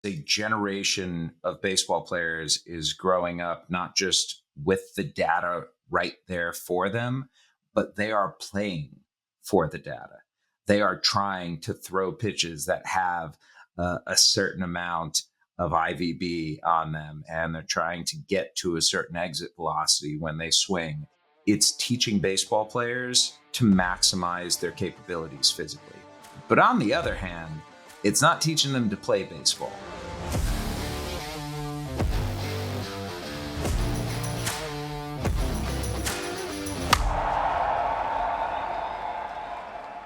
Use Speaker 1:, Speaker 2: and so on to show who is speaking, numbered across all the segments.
Speaker 1: A generation of baseball players is growing up not just with the data right there for them, but they are playing for the data. They are trying to throw pitches that have a certain amount of IVB on them, and they're trying to get to a certain exit velocity when they swing. It's teaching baseball players to maximize their capabilities physically. But on the other hand, it's not teaching them to play baseball.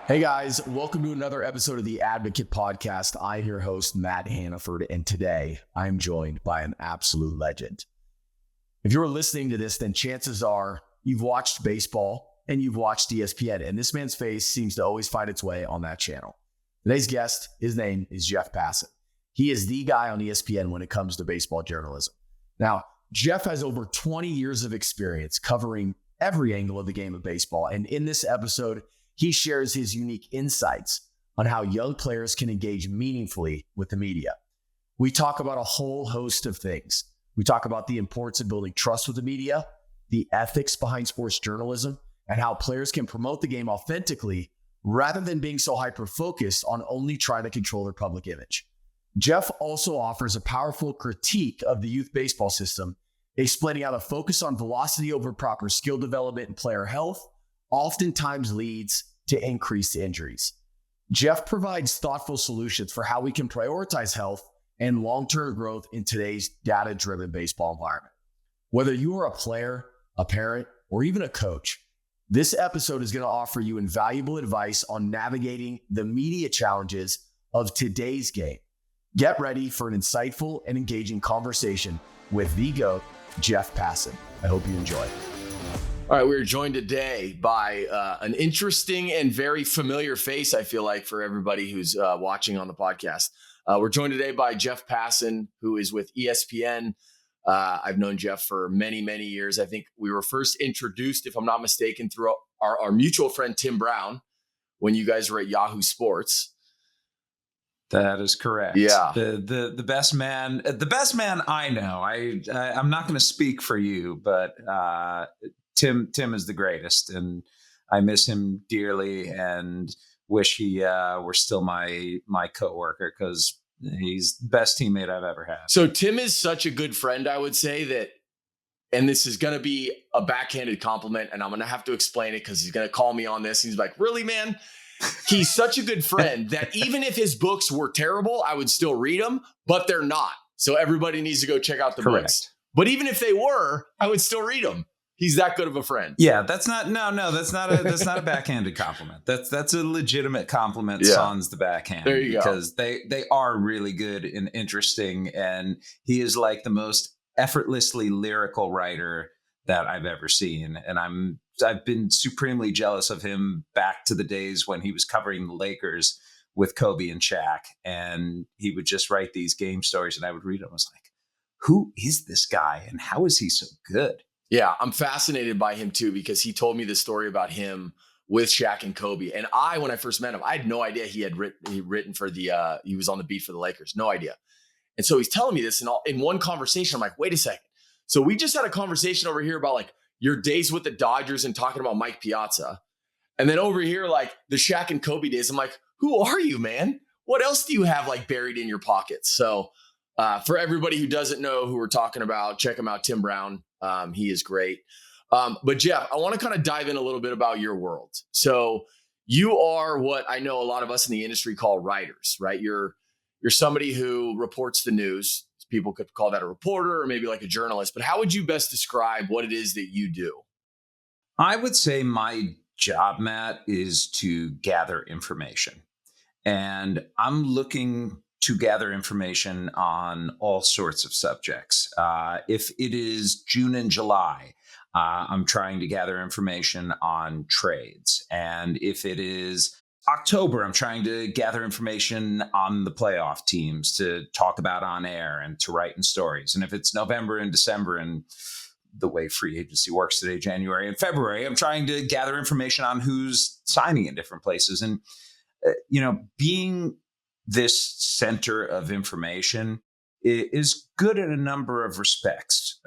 Speaker 2: Hey guys, welcome to another episode of the Advocate Podcast. I'm your host, Matt Hannaford, and today I'm joined by an absolute legend. If you're listening to this, then chances are you've watched baseball and you've watched ESPN, and this man's face seems to always find its way on that channel. Today's guest, his name is Jeff Passan. He is the guy on ESPN when it comes to baseball journalism. Now, Jeff has over 20 years of experience covering every angle of the game of baseball, and in this episode, he shares his unique insights on how young players can engage meaningfully with the media. We talk about a whole host of things. We talk about the importance of building trust with the media, the ethics behind sports journalism, and how players can promote the game authentically rather than being so hyper-focused on only trying to control their public image. Jeff also offers a powerful critique of the youth baseball system, explaining how the focus on velocity over proper skill development and player health oftentimes leads to increased injuries. Jeff provides thoughtful solutions for how we can prioritize health and long-term growth in today's data-driven baseball environment. Whether you are a player, a parent, or even a coach, this episode is going to offer you invaluable advice on navigating the media challenges of today's game. Get ready for an insightful and engaging conversation with the GOAT, Jeff Passan. I hope you enjoy. All right, we're joined today by an interesting and very familiar face, I feel like, for everybody who's watching on the podcast. We're joined today by Jeff Passan, who is with ESPN. I've known Jeff for many, many years. I think we were first introduced, if I'm not mistaken, through our mutual friend, Tim Brown, when you guys were at Yahoo Sports.
Speaker 1: That is correct.
Speaker 2: Yeah.
Speaker 1: The best man I know. I'm not going to speak for you, but Tim is the greatest, and I miss him dearly and wish he were still my coworker, because he's the best teammate I've ever had.
Speaker 2: So Tim is such a good friend, I would say that, and this is going to be a backhanded compliment, and I'm going to have to explain it because he's going to call me on this. He's like, really, man? He's such a good friend that even if his books were terrible, I would still read them, but they're not. So everybody needs to go check out the books. But even if they were, I would still read them. He's that good of a friend.
Speaker 1: Yeah, that's not a backhanded compliment. That's a legitimate compliment.
Speaker 2: Yeah.
Speaker 1: Sans the backhand.
Speaker 2: There you go.
Speaker 1: Because they are really good and interesting, and he is like the most effortlessly lyrical writer that I've ever seen. And I've been supremely jealous of him back to the days when he was covering the Lakers with Kobe and Shaq, and he would just write these game stories, and I would read them. I was like, who is this guy, and how is he so good?
Speaker 2: Yeah, I'm fascinated by him too, because he told me this story about him with Shaq and Kobe. And when I first met him, I had no idea he had written for he was on the beat for the Lakers. No idea. And so he's telling me this, and in one conversation, I'm like, wait a second. So we just had a conversation over here about like your days with the Dodgers and talking about Mike Piazza. And then over here, like the Shaq and Kobe days, I'm like, who are you, man? What else do you have like buried in your pockets? So for everybody who doesn't know who we're talking about, check him out, Tim Brown. He is great. But Jeff, I want to kind of dive in a little bit about your world. So you are what I know a lot of us in the industry call writers, right? You're somebody who reports the news. People could call that a reporter or maybe like a journalist, but how would you best describe what it is that you do?
Speaker 1: I would say my job, Matt, is to gather information. And I'm looking to gather information on all sorts of subjects. If it is June and July, I'm trying to gather information on trades. And if it is October, I'm trying to gather information on the playoff teams to talk about on air and to write in stories. And if it's November and December and the way free agency works today, January and February, I'm trying to gather information on who's signing in different places. And, being this center of information is good in a number of respects.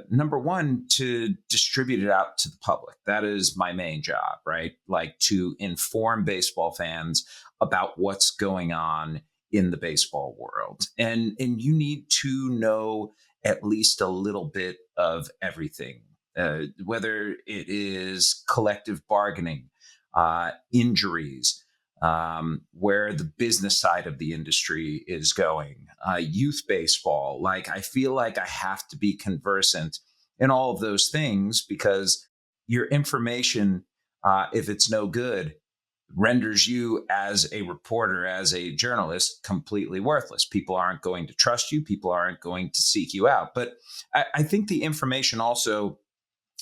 Speaker 1: Number one, to distribute it out to the public. That is my main job, right? Like to inform baseball fans about what's going on in the baseball world. And you need to know at least a little bit of everything, whether it is collective bargaining, injuries, where the business side of the industry is going, youth baseball. Like, I feel like I have to be conversant in all of those things because your information, if it's no good, renders you as a reporter, as a journalist, completely worthless. People aren't going to trust you. People aren't going to seek you out. But I think the information also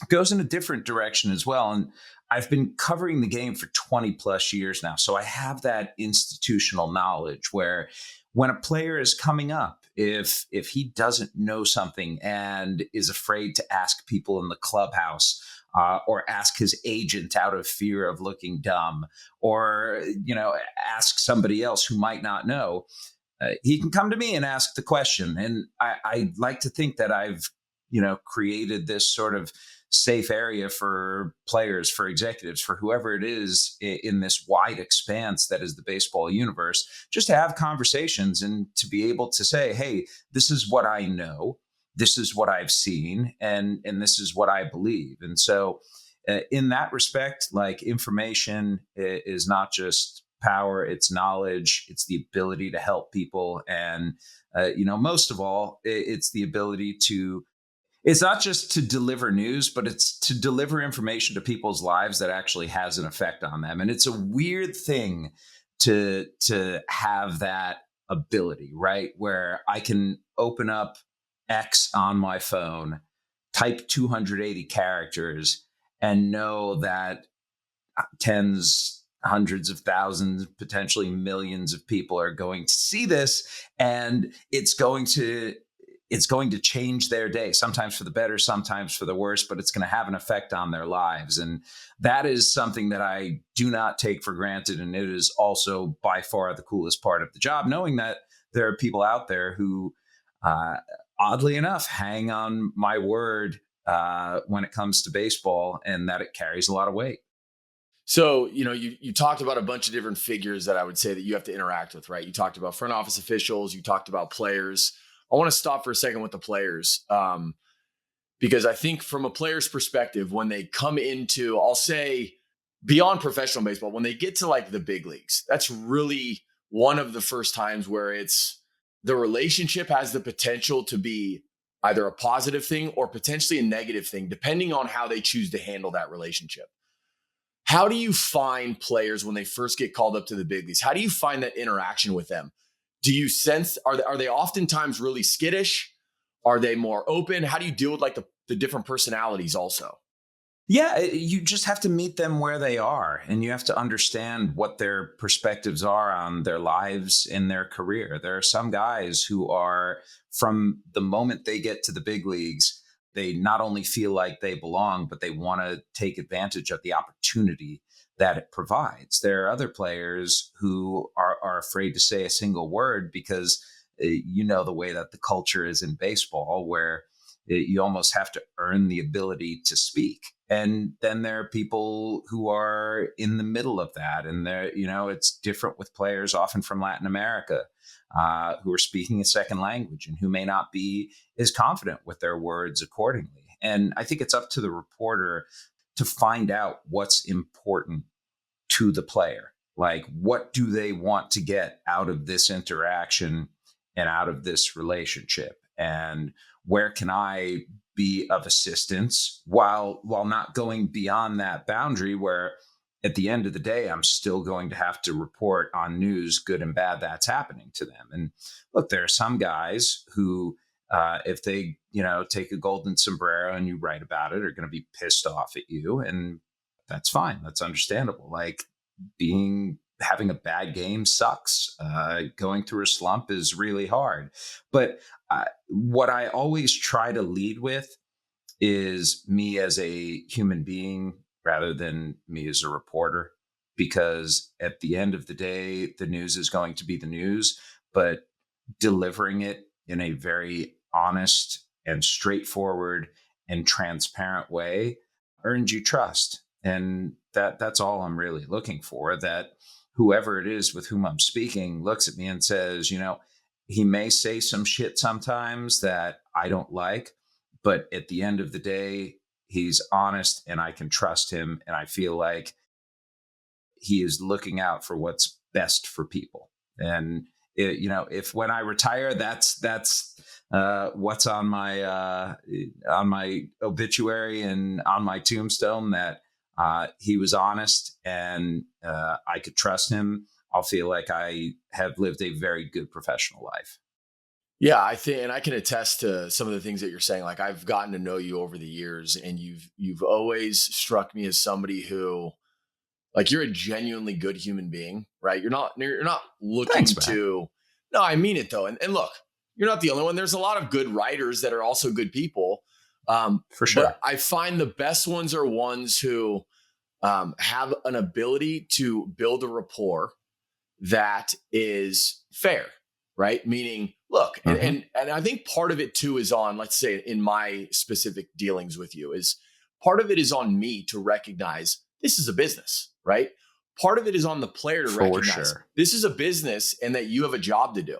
Speaker 1: goes in a different direction as well. And I've been covering the game for 20 plus years now. So I have that institutional knowledge where when a player is coming up, if he doesn't know something and is afraid to ask people in the clubhouse, or ask his agent out of fear of looking dumb, or ask somebody else who might not know, he can come to me and ask the question. And I like to think that I've created this sort of safe area for players, for executives, for whoever it is in this wide expanse that is the baseball universe, just to have conversations and to be able to say, hey, this is what I know, this is what I've seen, and this is what I believe. And so in that respect, like, information is not just power, it's knowledge, it's the ability to help people. And most of all, it's the ability to, it's not just to deliver news, but it's to deliver information to people's lives that actually has an effect on them. And it's a weird thing to have that ability, right? Where I can open up X on my phone, type 280 characters, and know that tens, hundreds of thousands, potentially millions of people are going to see this, and it's going to change their day, sometimes for the better, sometimes for the worse, but it's going to have an effect on their lives. And that is something that I do not take for granted. And it is also by far the coolest part of the job, knowing that there are people out there who, oddly enough, hang on my word when it comes to baseball, and that it carries a lot of weight.
Speaker 2: So, you talked about a bunch of different figures that I would say that you have to interact with, right? You talked about front office officials, you talked about players. I want to stop for a second with the players, because I think from a player's perspective, when they come into, I'll say, beyond professional baseball, when they get to like the big leagues, that's really one of the first times where it's the relationship has the potential to be either a positive thing or potentially a negative thing, depending on how they choose to handle that relationship. How do you find players when they first get called up to the big leagues? How do you find that interaction with them? Do you sense, are they oftentimes really skittish? Are they more open? How do you deal with like the different personalities also?
Speaker 1: Yeah, you just have to meet them where they are, and you have to understand what their perspectives are on their lives in their career. There are some guys who are, from the moment they get to the big leagues, they not only feel like they belong, but they want to take advantage of the opportunity that it provides. There are other players who are afraid to say a single word because the way that the culture is in baseball, where you almost have to earn the ability to speak. And then there are people who are in the middle of that. And it's different with players often from Latin America, who are speaking a second language and who may not be as confident with their words accordingly. And I think it's up to the reporter to find out what's important to the player. Like, what do they want to get out of this interaction and out of this relationship? And where can I be of assistance while not going beyond that boundary, where at the end of the day, I'm still going to have to report on news, good and bad, that's happening to them. And look, there are some guys who, if they, take a golden sombrero and you write about it, are going to be pissed off at you. And that's fine. That's understandable. Like, having a bad game sucks. Going through a slump is really hard. But what I always try to lead with is me as a human being rather than me as a reporter, because at the end of the day, the news is going to be the news, but delivering it in a very honest and straightforward and transparent way earned you trust. And that's all I'm really looking for, that whoever it is with whom I'm speaking looks at me and says, he may say some shit sometimes that I don't like, but at the end of the day, he's honest and I can trust him. And I feel like he is looking out for what's best for people. And if when I retire, that's what's on my obituary and on my tombstone, that he was honest and I could trust him. I'll feel like I have lived a very good professional life.
Speaker 2: Yeah, I think, and I can attest to some of the things that you're saying. Like, I've gotten to know you over the years, and you've always struck me as somebody who, like, you're a genuinely good human being, right? You're not looking
Speaker 1: Thanks, man.
Speaker 2: to. No, I mean it though. And look, you're not the only one. There's a lot of good writers that are also good people.
Speaker 1: For
Speaker 2: But
Speaker 1: sure.
Speaker 2: I find the best ones are ones who have an ability to build a rapport that is fair, right? Meaning, look, and,
Speaker 1: Hmm.
Speaker 2: and and I think part of it too is on, let's say, in my specific dealings with you, is part of it is on me to recognize this is a business, right? Part of it is on the player to
Speaker 1: For
Speaker 2: recognize
Speaker 1: sure.
Speaker 2: this is a business and that you have a job to do.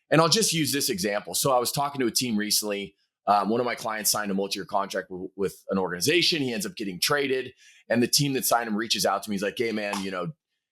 Speaker 2: And I'll just use this example. So I was talking to a team recently. One of my clients signed a multi-year contract with an organization. He ends up getting traded, and the team that signed him reaches out to me. He's like, "Hey, man,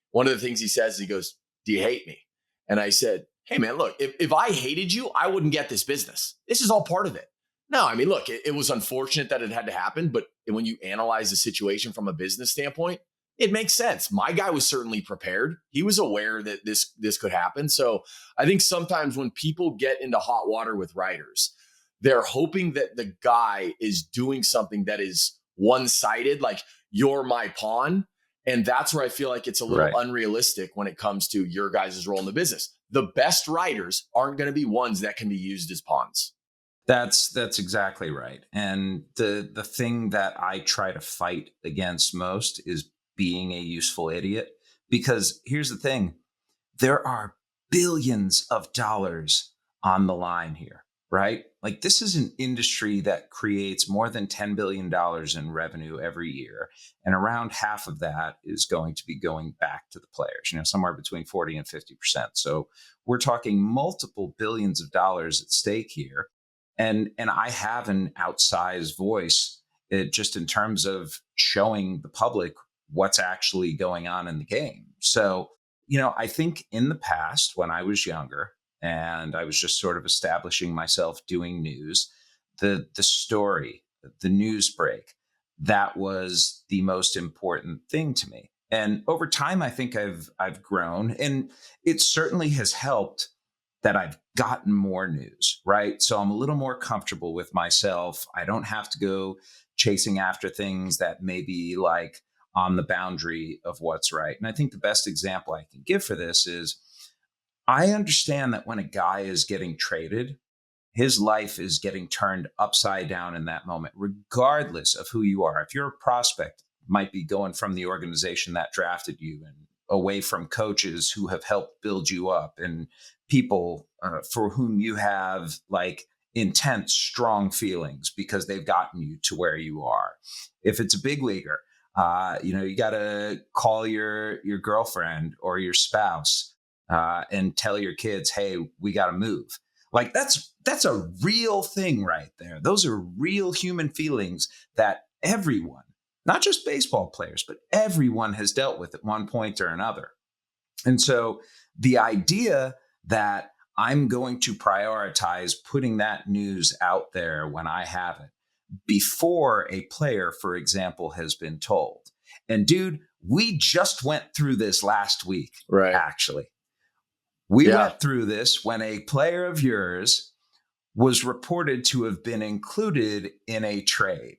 Speaker 2: one of the things he says, he goes, 'Do you hate me?'" And I said, "Hey, man, look, if I hated you, I wouldn't get this business. This is all part of it." No, I mean, look, it was unfortunate that it had to happen, but when you analyze the situation from a business standpoint, it makes sense. My guy was certainly prepared. He was aware that this could happen. So I think sometimes when people get into hot water with writers, they're hoping that the guy is doing something that is one-sided, like, you're my pawn. And that's where I feel like it's a little
Speaker 1: Right.
Speaker 2: unrealistic when it comes to your guys' role in the business. The best writers aren't going to be ones that can be used as pawns.
Speaker 1: That's exactly right. And the thing that I try to fight against most is being a useful idiot. Because here's the thing, there are billions of dollars on the line here, right? Like, this is an industry that creates more than $10 billion in revenue every year. And around half of that is going to be going back to the players, somewhere between 40 and 50%. So we're talking multiple billions of dollars at stake here. And I have an outsized voice, just in terms of showing the public what's actually going on in the game. So, I think in the past, when I was younger and I was just sort of establishing myself doing news, the story, the news break, that was the most important thing to me. And over time, I think I've grown, and it certainly has helped that I've gotten more news, right? So I'm a little more comfortable with myself. I don't have to go chasing after things that may be like on the boundary of what's right. And I think the best example I can give for this is, I understand that when a guy is getting traded, his life is getting turned upside down in that moment, regardless of who you are. If you're a prospect, might be going from the organization that drafted you and away from coaches who have helped build you up, and people for whom you have like intense, strong feelings because they've gotten you to where you are. If it's a big leaguer, you got to call your girlfriend or your spouse and tell your kids, "Hey, we got to move." Like, that's a real thing right there. Those are real human feelings that everyone, not just baseball players, but everyone has dealt with at one point or another. And so the idea that I'm going to prioritize putting that news out there when I have it before a player, for example, has been told. And dude, we just went through this last week,
Speaker 2: Right.
Speaker 1: actually. We
Speaker 2: Yeah.
Speaker 1: went through this when a player of yours was reported to have been included in a trade,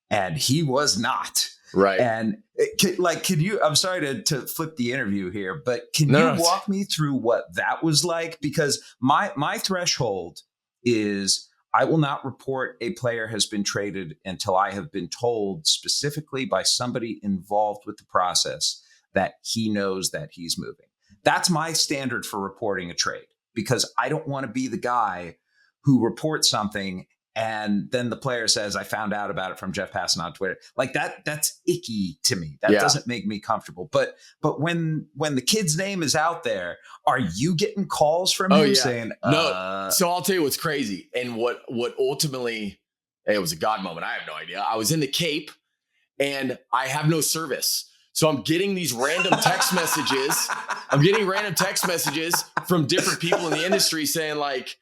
Speaker 1: and he was not.
Speaker 2: Right.
Speaker 1: And can you, I'm sorry to flip the interview here, but can
Speaker 2: No,
Speaker 1: you
Speaker 2: no.
Speaker 1: walk me through what that was like? Because my threshold is, I will not report a player has been traded until I have been told specifically by somebody involved with the process that he knows that he's moving. That's my standard for reporting a trade, because I don't want to be the guy who report something and then the player says, I found out about it from Jeff Passan on Twitter. Like that's icky to me. That doesn't make me comfortable. But when the kid's name is out there, are you getting calls from him saying,
Speaker 2: no? So I'll tell you what's crazy. And what ultimately, it was a God moment. I have no idea. I was in the Cape and I have no service. So I'm getting these random text messages. I'm getting random text messages from different people in the industry saying like,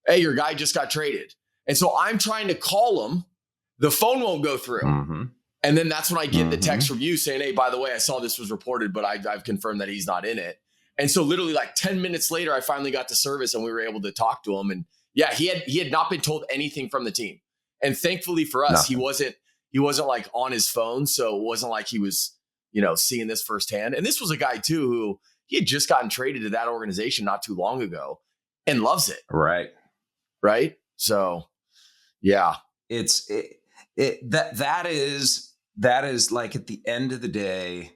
Speaker 2: hey, your guy just got traded. And so I'm trying to call him. The phone won't go through.
Speaker 1: Mm-hmm.
Speaker 2: And then that's when I get the text from you saying, hey, by the way, I saw this was reported, but I've confirmed that he's not in it. And so literally like 10 minutes later, I finally got the service and we were able to talk to him. And yeah, he had not been told anything from the team. And thankfully for us, he wasn't like on his phone. So it wasn't like he was, seeing this firsthand. And this was a guy too, who he had just gotten traded to that organization not too long ago and loves it.
Speaker 1: Right.
Speaker 2: So yeah,
Speaker 1: that is like at the end of the day,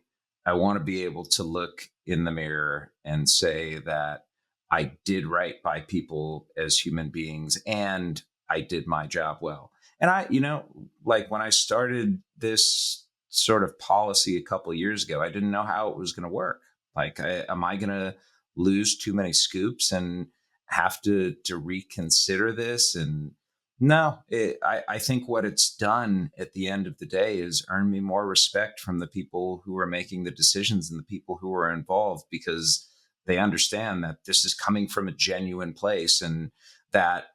Speaker 1: I want to be able to look in the mirror and say that I did right by people as human beings and I did my job well. And I, like when I started this sort of policy a couple of years ago, I didn't know how it was going to work. Like, am I going to lose too many scoops and have to reconsider this? And no, I think what it's done at the end of the day is earn me more respect from the people who are making the decisions and the people who are involved, because they understand that this is coming from a genuine place and that,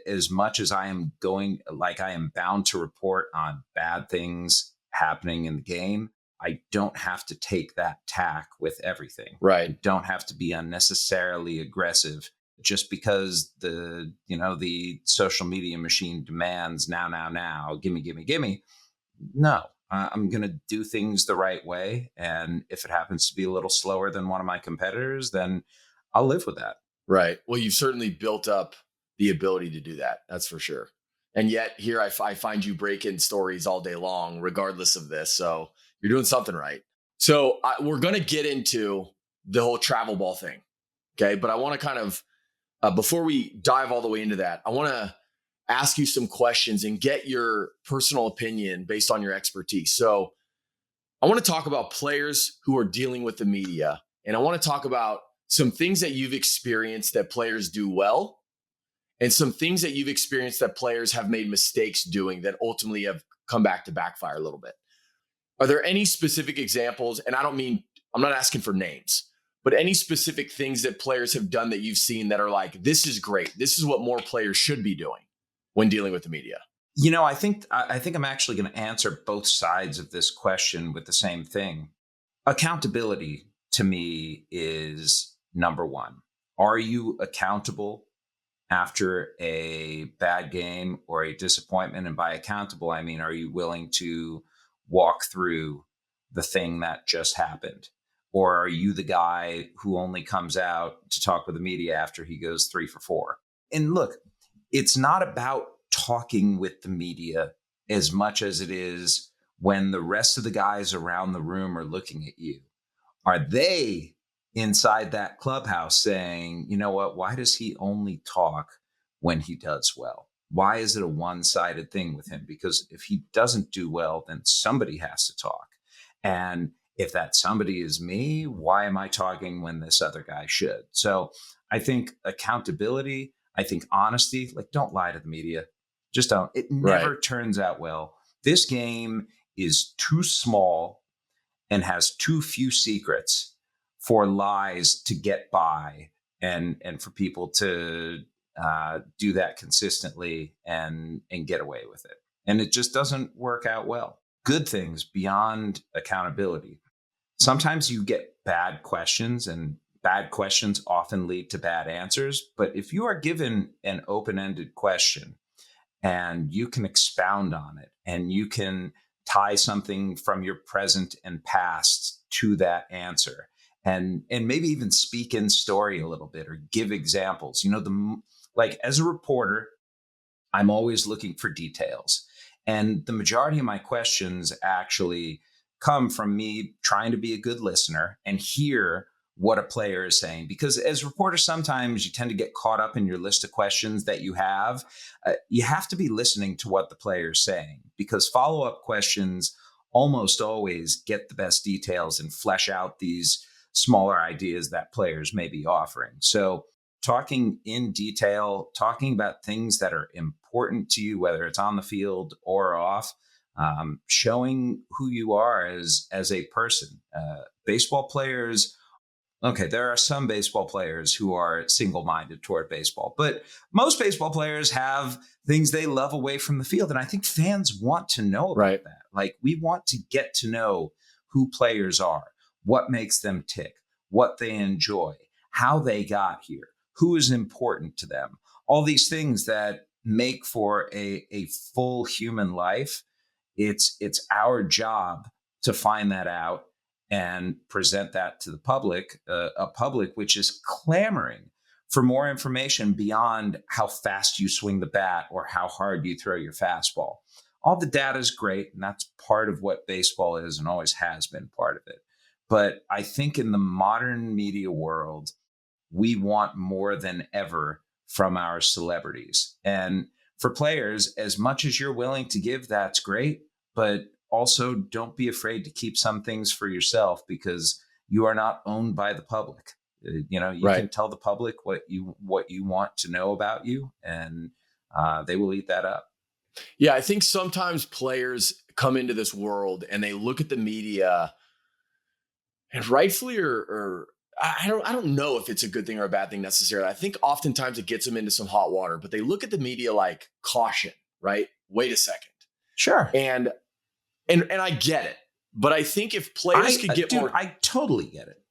Speaker 1: as much as I am bound to report on bad things happening in the game, I don't have to take that tack with everything.
Speaker 2: Right.
Speaker 1: I don't have to be unnecessarily aggressive just because the social media machine demands now, gimme. No, I'm going to do things the right way. And if it happens to be a little slower than one of my competitors, then I'll live with that.
Speaker 2: Right. Well, you've certainly built up the ability to do that. That's for sure. And yet here I find you breaking stories all day long, regardless of this. So you're doing something right. So we're going to get into the whole travel ball thing. Okay. But I want to kind of, before we dive all the way into that, I want to ask you some questions and get your personal opinion based on your expertise. So I want to talk about players who are dealing with the media. And I want to talk about some things that you've experienced that players do well, and some things that you've experienced that players have made mistakes doing that ultimately have come back to backfire a little bit. Are there any specific examples? And I'm not asking for names, but any specific things that players have done that you've seen that are like, this is great. This is what more players should be doing when dealing with the media.
Speaker 1: I think I'm actually going to answer both sides of this question with the same thing. Accountability to me is number one. Are you accountable after a bad game or a disappointment? And by accountable, I mean, are you willing to walk through the thing that just happened? Or are you the guy who only comes out to talk with the media after he goes 3 for 4? And look, it's not about talking with the media as much as it is when the rest of the guys around the room are looking at you. Are they inside that clubhouse saying, you know what, why does he only talk when he does well? Why is it a one-sided thing with him? Because if he doesn't do well, then somebody has to talk. And if that somebody is me, why am I talking when this other guy should? So I think accountability, I think honesty, like don't lie to the media. Just don't. It never turns out well. This game is too small and has too few secrets for lies to get by and for people to do that consistently and get away with it. And it just doesn't work out well. Good things beyond accountability. Sometimes you get bad questions, and bad questions often lead to bad answers. But if you are given an open-ended question and you can expound on it and you can tie something from your present and past to that answer, and maybe even speak in story a little bit or give examples, like as a reporter, I'm always looking for details. And the majority of my questions actually come from me trying to be a good listener and hear what a player is saying. Because as reporters, sometimes you tend to get caught up in your list of questions that you have. You have to be listening to what the player is saying, because follow-up questions almost always get the best details and flesh out these smaller ideas that players may be offering. So talking in detail, talking about things that are important to you, whether it's on the field or off, showing who you are as a person. Baseball players, okay, there are some baseball players who are single-minded toward baseball, but most baseball players have things they love away from the field. And I think fans want to know about that. Like, we want to get to know who players are, what makes them tick, what they enjoy, how they got here, who is important to them, all these things that make for a full human life. It's our job to find that out and present that to the public, a public which is clamoring for more information beyond how fast you swing the bat or how hard you throw your fastball. All the data is great, and that's part of what baseball is and always has been part of it. But I think in the modern media world, we want more than ever from our celebrities. And for players, as much as you're willing to give, that's great. But also, don't be afraid to keep some things for yourself, because you are not owned by the public. You can tell the public what you want to know about you, and they will eat that up.
Speaker 2: Yeah, I think sometimes players come into this world and they look at the media, and rightfully or I don't know if it's a good thing or a bad thing necessarily. I think oftentimes it gets them into some hot water, but they look at the media like caution, right? Wait a second.
Speaker 1: Sure.
Speaker 2: And I get it, but I think if players could get more,
Speaker 1: I totally get it.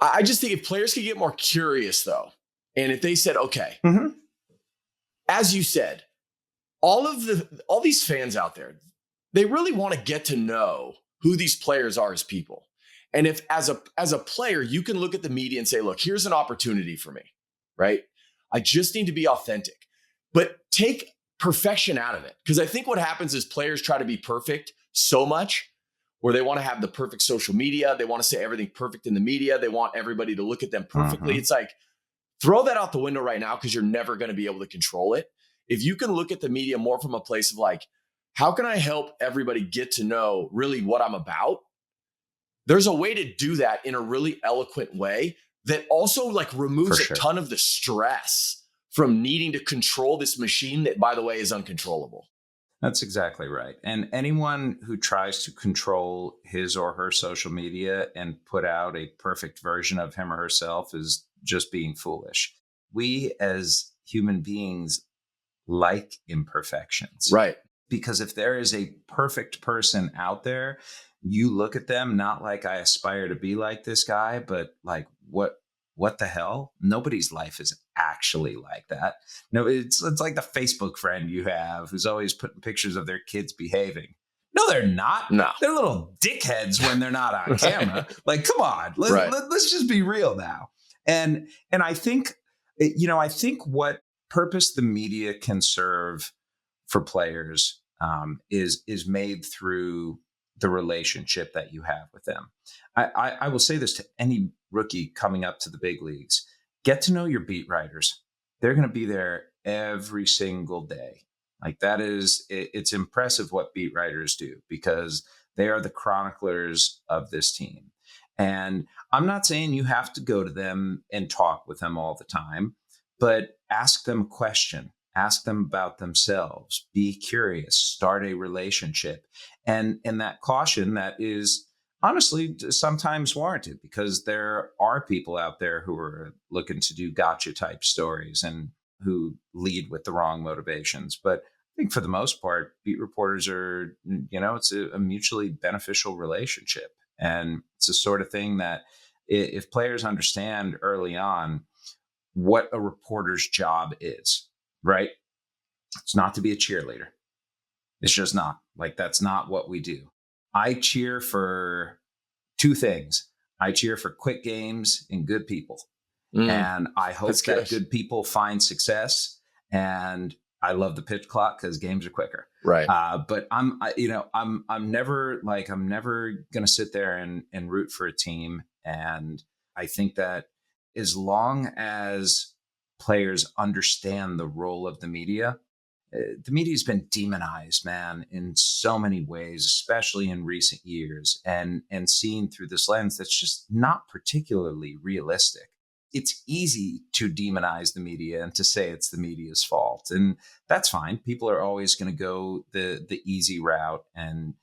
Speaker 2: I just think if players could get more curious though, and if they said, okay, as you said, all these fans out there, they really want to get to know who these players are as people. And if as a player, you can look at the media and say, look, here's an opportunity for me, right? I just need to be authentic, but take perfection out of it. Because I think what happens is players try to be perfect so much, where they want to have the perfect social media. They want to say everything perfect in the media. They want everybody to look at them perfectly. It's like, throw that out the window right now, because you're never going to be able to control it. If you can look at the media more from a place of like, how can I help everybody get to know really what I'm about? There's a way to do that in a really eloquent way that also like removes a ton of the stress from needing to control this machine that, by the way, is uncontrollable.
Speaker 1: That's exactly right. And anyone who tries to control his or her social media and put out a perfect version of him or herself is just being foolish. We as human beings like imperfections.
Speaker 2: Right.
Speaker 1: Because if there is a perfect person out there, you look at them not like, I aspire to be like this guy, but like, what the hell? Nobody's life is actually like that. No, it's like the Facebook friend you have who's always putting pictures of their kids behaving. No, they're not.
Speaker 2: No.
Speaker 1: They're little dickheads when they're not on camera. Like, come on, let's just be real now. And I think, I think what purpose the media can serve for players is made through the relationship that you have with them. I will say this to any rookie coming up to the big leagues: get to know your beat writers. They're going to be there every single day. Like, it's impressive what beat writers do, because they are the chroniclers of this team. And I'm not saying you have to go to them and talk with them all the time, but ask them a question. Ask them about themselves. Be curious. Start a relationship. And that caution that is honestly sometimes warranted, because there are people out there who are looking to do gotcha type stories and who lead with the wrong motivations. But I think for the most part, beat reporters are, it's a mutually beneficial relationship. And it's the sort of thing that if players understand early on what a reporter's job is, right? It's not to be a cheerleader. It's just not. Like, that's not what we do. I cheer for two things. I cheer for quick games and good people. And I hope that good people find success. And I love the pitch clock because games are quicker.
Speaker 2: Right.
Speaker 1: But I'm never going to sit there and root for a team and I think that as long as players understand the role of the media's been demonized, man, in so many ways, especially in recent years, and seen through this lens that's just not particularly realistic. It's easy to demonize the media and to say it's the media's fault, and that's fine. People are always going to go the easy route and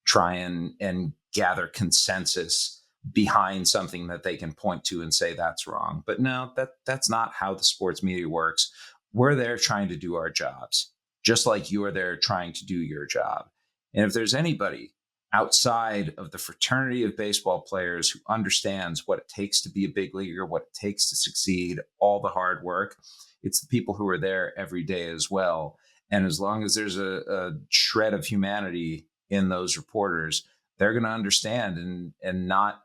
Speaker 1: try and gather consensus behind something that they can point to and say that's wrong. But no, that's not how the sports media works. We're there trying to do our jobs, just like you are there trying to do your job. And if there's anybody outside of the fraternity of baseball players who understands what it takes to be a big leaguer, what it takes to succeed, all the hard work, it's the people who are there every day as well. And as long as there's a shred of humanity in those reporters, they're going to understand and not,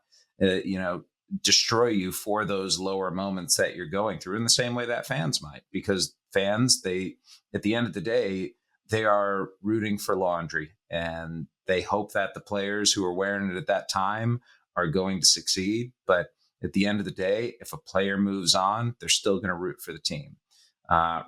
Speaker 1: destroy you for those lower moments that you're going through in the same way that fans might, because fans, at the end of the day, they are rooting for laundry and they hope that the players who are wearing it at that time are going to succeed. But at the end of the day, if a player moves on, they're still going to root for the team.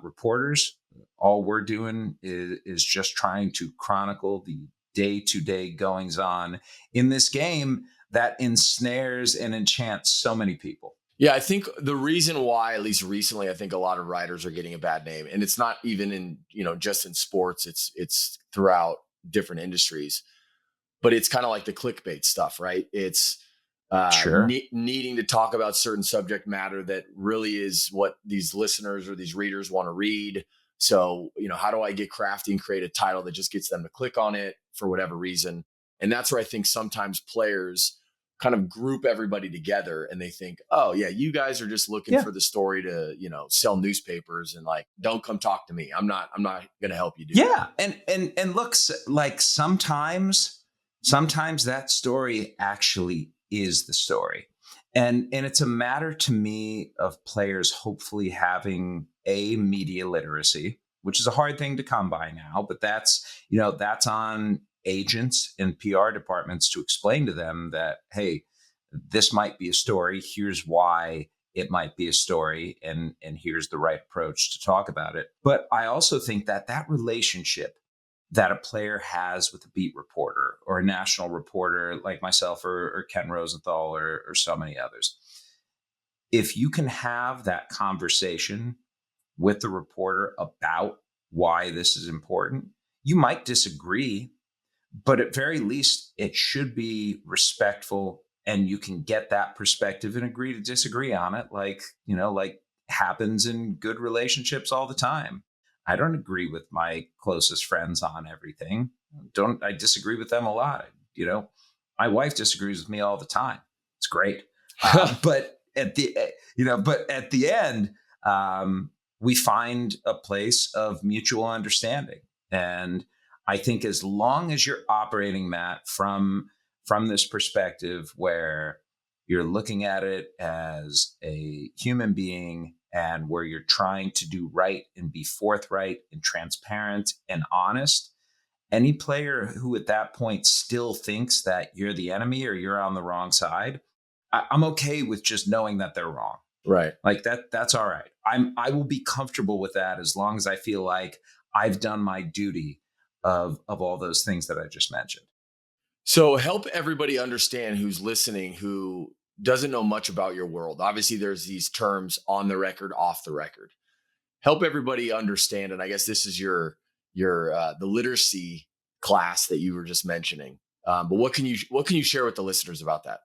Speaker 1: Reporters, all we're doing is just trying to chronicle the day-to-day goings on in this game that ensnares and enchants so many people.
Speaker 2: Yeah, I think the reason why, at least recently, I think a lot of writers are getting a bad name, and it's not even in, just in sports, it's throughout different industries, but it's kind of like the clickbait stuff, right? It's
Speaker 1: Sure.
Speaker 2: needing to talk about certain subject matter that really is what these listeners or these readers want to read. So, how do I get crafty and create a title that just gets them to click on it for whatever reason? And that's where I think sometimes players kind of group everybody together and they think, oh yeah, you guys are just looking
Speaker 1: Yeah.
Speaker 2: for the story to, sell newspapers, and like, don't come talk to me. I'm not going to help you do that.
Speaker 1: Yeah. And look, like sometimes that story actually is the story. And it's a matter to me of players hopefully having a media literacy, which is a hard thing to come by now, but that's on agents and PR departments to explain to them that, hey, this might be a story. Here's why it might be a story, and here's the right approach to talk about it. But I also think that relationship that a player has with a beat reporter or a national reporter like myself or Ken Rosenthal or so many others, if you can have that conversation with the reporter about why this is important, you might disagree, but at very least, it should be respectful and you can get that perspective and agree to disagree on it. Like happens in good relationships all the time. I don't agree with my closest friends on everything. I disagree with them a lot. My wife disagrees with me all the time. It's great. But at the end, we find a place of mutual understanding. And I think as long as you're operating, Matt, from this perspective where you're looking at it as a human being and where you're trying to do right and be forthright and transparent and honest, any player who at that point still thinks that you're the enemy or you're on the wrong side, I'm okay with just knowing that they're wrong.
Speaker 2: Right.
Speaker 1: Like that's all right. I will be comfortable with that as long as I feel like I've done my duty of all those things that I just mentioned.
Speaker 2: So help everybody understand who's listening, who doesn't know much about your world. Obviously, there's these terms on the record, off the record. Help everybody understand, and I guess this is your the literacy class that you were just mentioning. But what can you share with the listeners about that?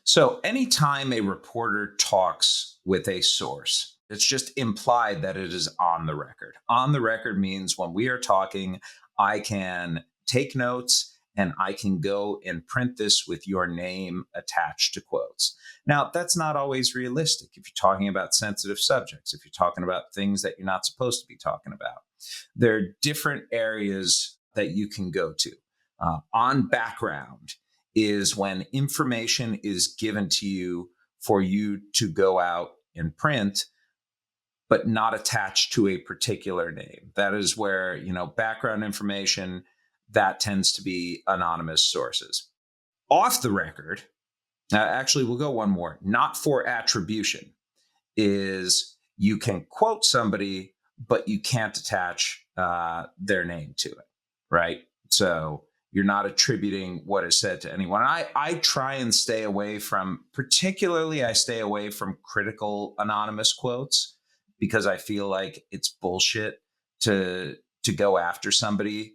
Speaker 1: So anytime a reporter talks with a source, it's just implied that it is on the record. On the record means when we are talking, I can take notes and I can go and print this with your name attached to quotes. Now, that's not always realistic if you're talking about sensitive subjects, if you're talking about things that you're not supposed to be talking about. There are different areas that you can go to. On background is when information is given to you for you to go out and print, but not attached to a particular name. That is where, background information, that tends to be anonymous sources. Off the record, Actually, we'll go one more. Not for attribution is you can quote somebody, but you can't attach their name to it, right? So you're not attributing what is said to anyone. I try and stay away from, particularly, I stay away from critical anonymous quotes because I feel like it's bullshit to go after somebody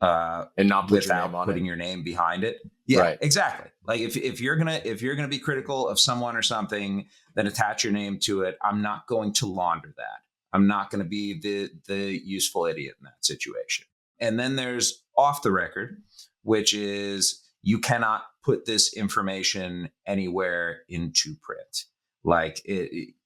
Speaker 2: And not put your name
Speaker 1: without
Speaker 2: on
Speaker 1: putting
Speaker 2: it.
Speaker 1: your name behind it. Yeah,
Speaker 2: Right.
Speaker 1: exactly. Like if you're gonna be critical of someone or something, then attach your name to it. I'm not going to launder that. I'm not going to be the useful idiot in that situation. And then there's off the record, which is you cannot put this information anywhere into print. Like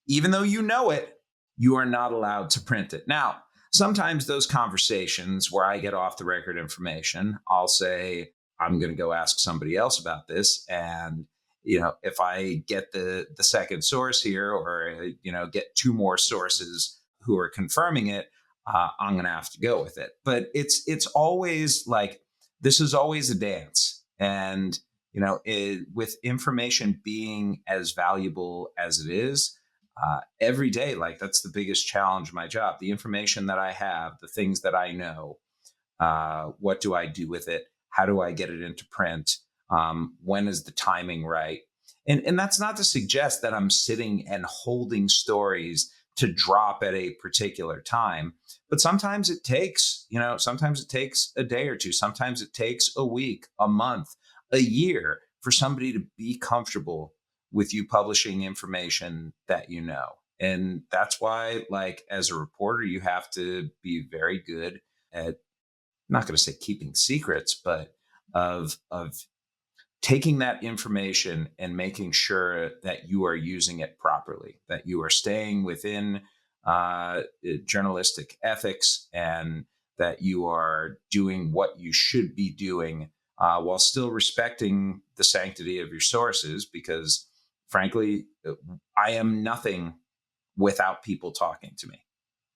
Speaker 1: even though you know it, you are not allowed to print it. Now, sometimes those conversations where I get off the record information, I'll say, I'm going to go ask somebody else about this. And, if I get the second source here or, get two more sources who are confirming it, I'm going to have to go with it. But it's always like, this is always a dance. And, with information being as valuable as it is, every day, like that's the biggest challenge of my job. The information that I have, the things that I know, what do I do with it? How do I get it into print? When is the timing right? And that's not to suggest that I'm sitting and holding stories to drop at a particular time, but sometimes it takes, sometimes it takes a day or two. Sometimes it takes a week, a month, a year for somebody to be comfortable with you publishing information that you know. And that's why, like, as a reporter, you have to be very good at, I'm not going to say keeping secrets, but of taking that information and making sure that you are using it properly, that you are staying within journalistic ethics, and that you are doing what you should be doing while still respecting the sanctity of your sources. Because, frankly, I am nothing without people talking to me.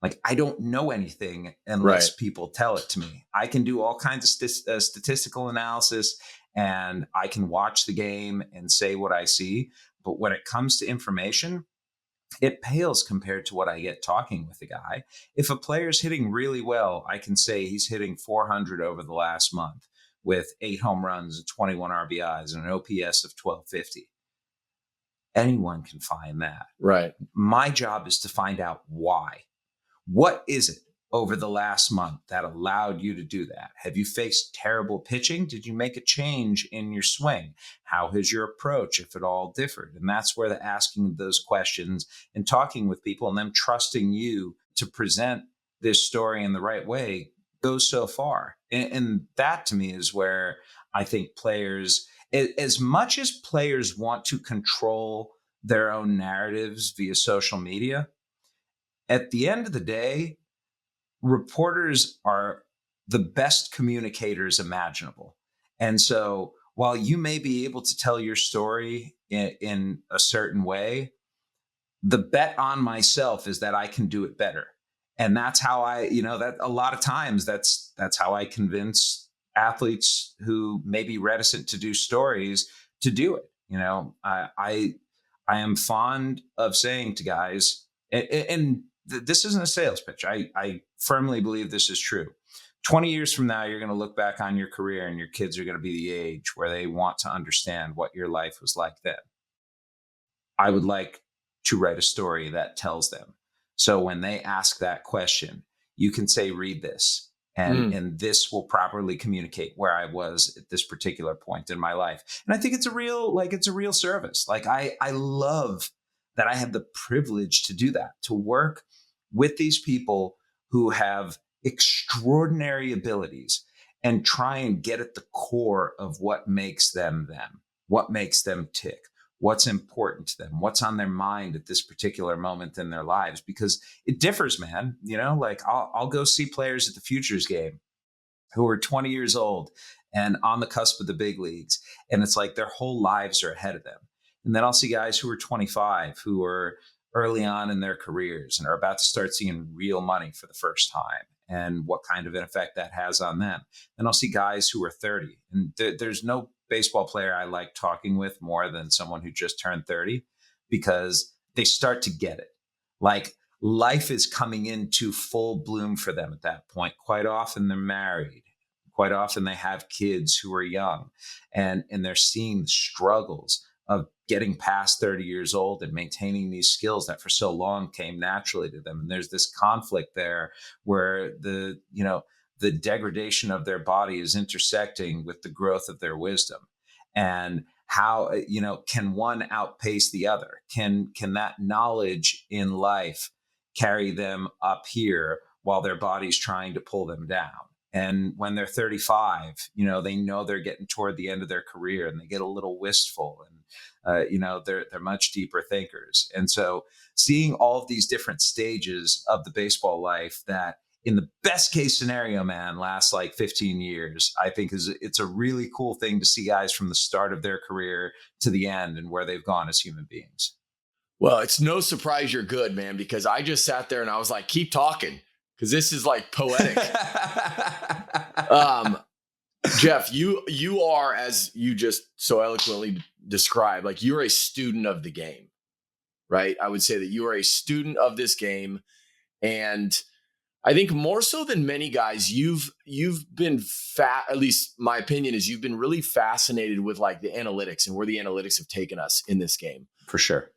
Speaker 1: Like, I don't know anything unless
Speaker 2: Right.
Speaker 1: people tell it to me. I can do all kinds of statistical analysis, and I can watch the game and say what I see. But when it comes to information, it pales compared to what I get talking with a guy. If a player's hitting really well, I can say he's hitting 400 over the last month with 8 home runs and 21 RBIs and an OPS of 1250. Anyone can find that.
Speaker 2: Right.
Speaker 1: My job is to find out why. What is it over the last month that allowed you to do that? Have you faced terrible pitching? Did you make a change in your swing? How has your approach, if at all, differed? And that's where the asking those questions and talking with people and them trusting you to present this story in the right way goes so far. And that to me is where I think players, as much as players want to control their own narratives via social media, at the end of the day, reporters are the best communicators imaginable. And so while you may be able to tell your story in a certain way, the bet on myself is that I can do it better. And that's how that a lot of times that's how I convince athletes who may be reticent to do stories to do it. I am fond of saying to guys, and this isn't a sales pitch. I firmly believe this is true. 20 years from now, you're going to look back on your career and your kids are going to be the age where they want to understand what your life was like then. I would like to write a story that tells them. So when they ask that question, you can say, read this. And this will properly communicate where I was at this particular point in my life. And I think it's a real service. Like I love that I have the privilege to do that, to work with these people who have extraordinary abilities and try and get at the core of what makes them, what makes them tick, what's important to them, what's on their mind at this particular moment in their lives, because it differs, man. Like I'll go see players at the Futures game who are 20 years old and on the cusp of the big leagues. And it's like their whole lives are ahead of them. And then I'll see guys who are 25, who are early on in their careers and are about to start seeing real money for the first time, and what kind of an effect that has on them. And I'll see guys who are 30, and there's no baseball player I like talking with more than someone who just turned 30 because they start to get it. Like life is coming into full bloom for them at that point. Quite often they're married. Quite often they have kids who are young and they're seeing the struggles of getting past 30 years old and maintaining these skills that for so long came naturally to them. And there's this conflict there where the degradation of their body is intersecting with the growth of their wisdom. And how, can one outpace the other? Can that knowledge in life carry them up here while their body's trying to pull them down? And when they're 35, they know they're getting toward the end of their career and they get a little wistful and, they're much deeper thinkers. And so seeing all of these different stages of the baseball life that in the best case scenario, man, lasts like 15 years, I think it's a really cool thing to see guys from the start of their career to the end and where they've gone as human beings.
Speaker 2: Well, it's no surprise you're good, man, because I just sat there and I was like, keep talking, because this is like poetic. Jeff, you are, as you just so eloquently described, like you're a student of the game, right? I would say that you are a student of this game. And I think more so than many guys, you've been at least my opinion is you've been really fascinated with like the analytics and where the analytics have taken us in this game.
Speaker 1: For sure.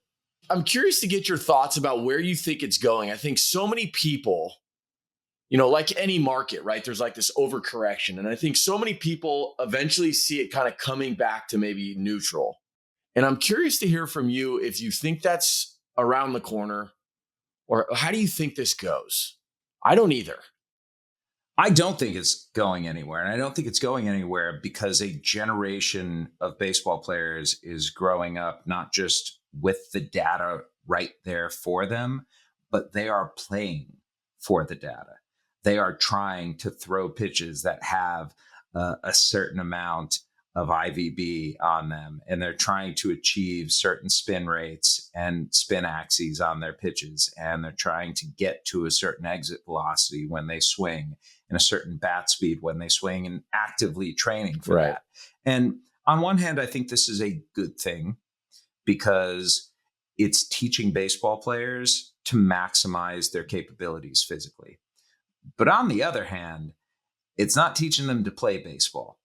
Speaker 2: I'm curious to get your thoughts about where you think it's going. I think so many people, like any market, right? There's like this overcorrection. And I think so many people eventually see it kind of coming back to maybe neutral. And I'm curious to hear from you if you think that's around the corner or how do you think this goes? I don't either.
Speaker 1: I don't think it's going anywhere. And I don't think it's going anywhere because a generation of baseball players is growing up, not just with the data right there for them, but they are playing for the data. They are trying to throw pitches that have a certain amount of IVB on them, and they're trying to achieve certain spin rates and spin axes on their pitches, and they're trying to get to a certain exit velocity when they swing and a certain bat speed when they swing, and actively training for that. And on one hand, I think this is a good thing because it's teaching baseball players to maximize their capabilities physically. But on the other hand, it's not teaching them to play baseball.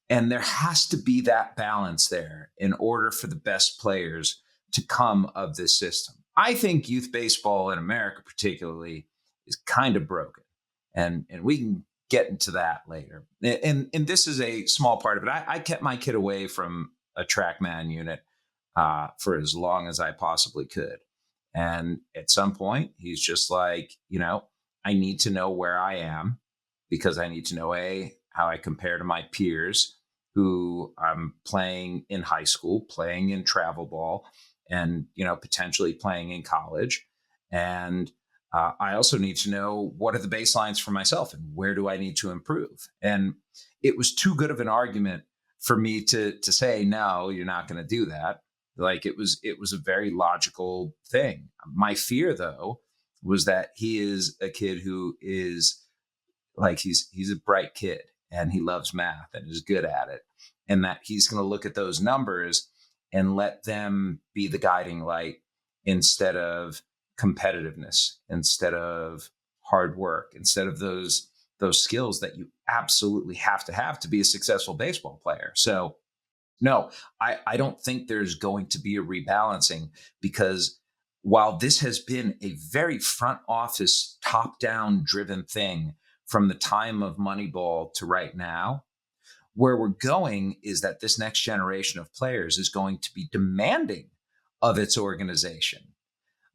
Speaker 1: And there has to be that balance there in order for the best players to come of this system. I think youth baseball in America particularly is kind of broken. And we can get into that later. And this is a small part of it. I kept my kid away from a TrackMan unit for as long as I possibly could. And at some point, he's just like, I need to know where I am because I need to know how I compare to my peers who I'm playing in high school, playing in travel ball, and potentially playing in college. And I also need to know what are the baselines for myself and where do I need to improve. And it was too good of an argument for me to say, no, you're not going to do that. Like it was a very logical thing. My fear, though, was that he is a kid who is like he's a bright kid and he loves math and is good at it, and that he's going to look at those numbers and let them be the guiding light instead of competitiveness, instead of hard work, instead of those skills that you absolutely have to be a successful baseball player. So no, I don't think there's going to be a rebalancing because while this has been a very front office, top down driven thing from the time of Moneyball to right now, where we're going is that this next generation of players is going to be demanding of its organization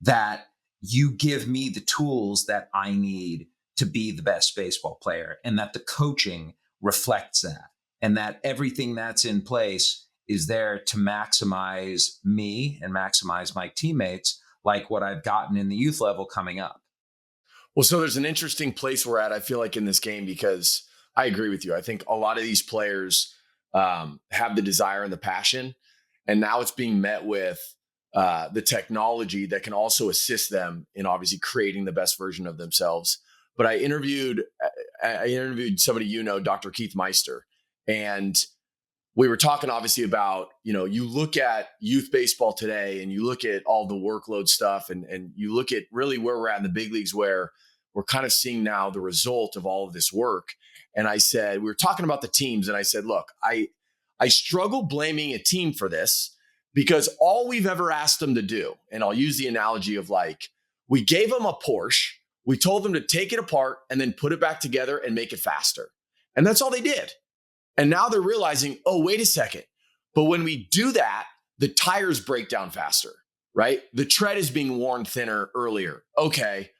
Speaker 1: that you give me the tools that I need to be the best baseball player, and that the coaching reflects that, and that everything that's in place is there to maximize me and maximize my teammates, like what I've gotten in the youth level coming up.
Speaker 2: Well, so there's an interesting place we're at, I feel like, in this game, because I agree with you. I think a lot of these players have the desire and the passion, and now it's being met with the technology that can also assist them in obviously creating the best version of themselves. But I interviewed somebody, Dr. Keith Meister, and we were talking obviously about, you look at youth baseball today and you look at all the workload stuff and you look at really where we're at in the big leagues, where we're kind of seeing now the result of all of this work. And I said, we were talking about the teams, and I said, look, I struggle blaming a team for this, because all we've ever asked them to do, and I'll use the analogy of we gave them a Porsche, we told them to take it apart and then put it back together and make it faster. And that's all they did. And now they're realizing, oh, wait a second. But when we do that, the tires break down faster, right? The tread is being worn thinner earlier. Okay,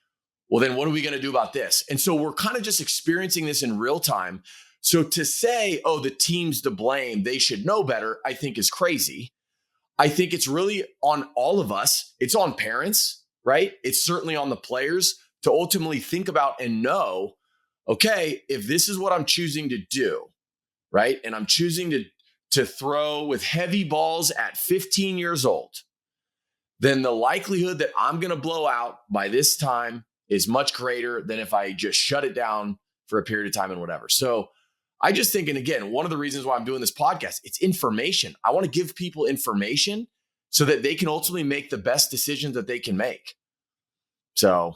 Speaker 2: well, then what are we going to do about this? And so we're kind of just experiencing this in real time. So to say, oh, the team's to blame, they should know better, I think is crazy. I think it's really on all of us. It's on parents, right? It's certainly on the players to ultimately think about and know, okay, if this is what I'm choosing to do, right? And I'm choosing to throw with heavy balls at 15 years old, then the likelihood that I'm going to blow out by this time is much greater than if I just shut it down for a period of time and whatever. So I just think, and again, one of the reasons why I'm doing this podcast, it's information. I want to give people information so that they can ultimately make the best decisions that they can make. So,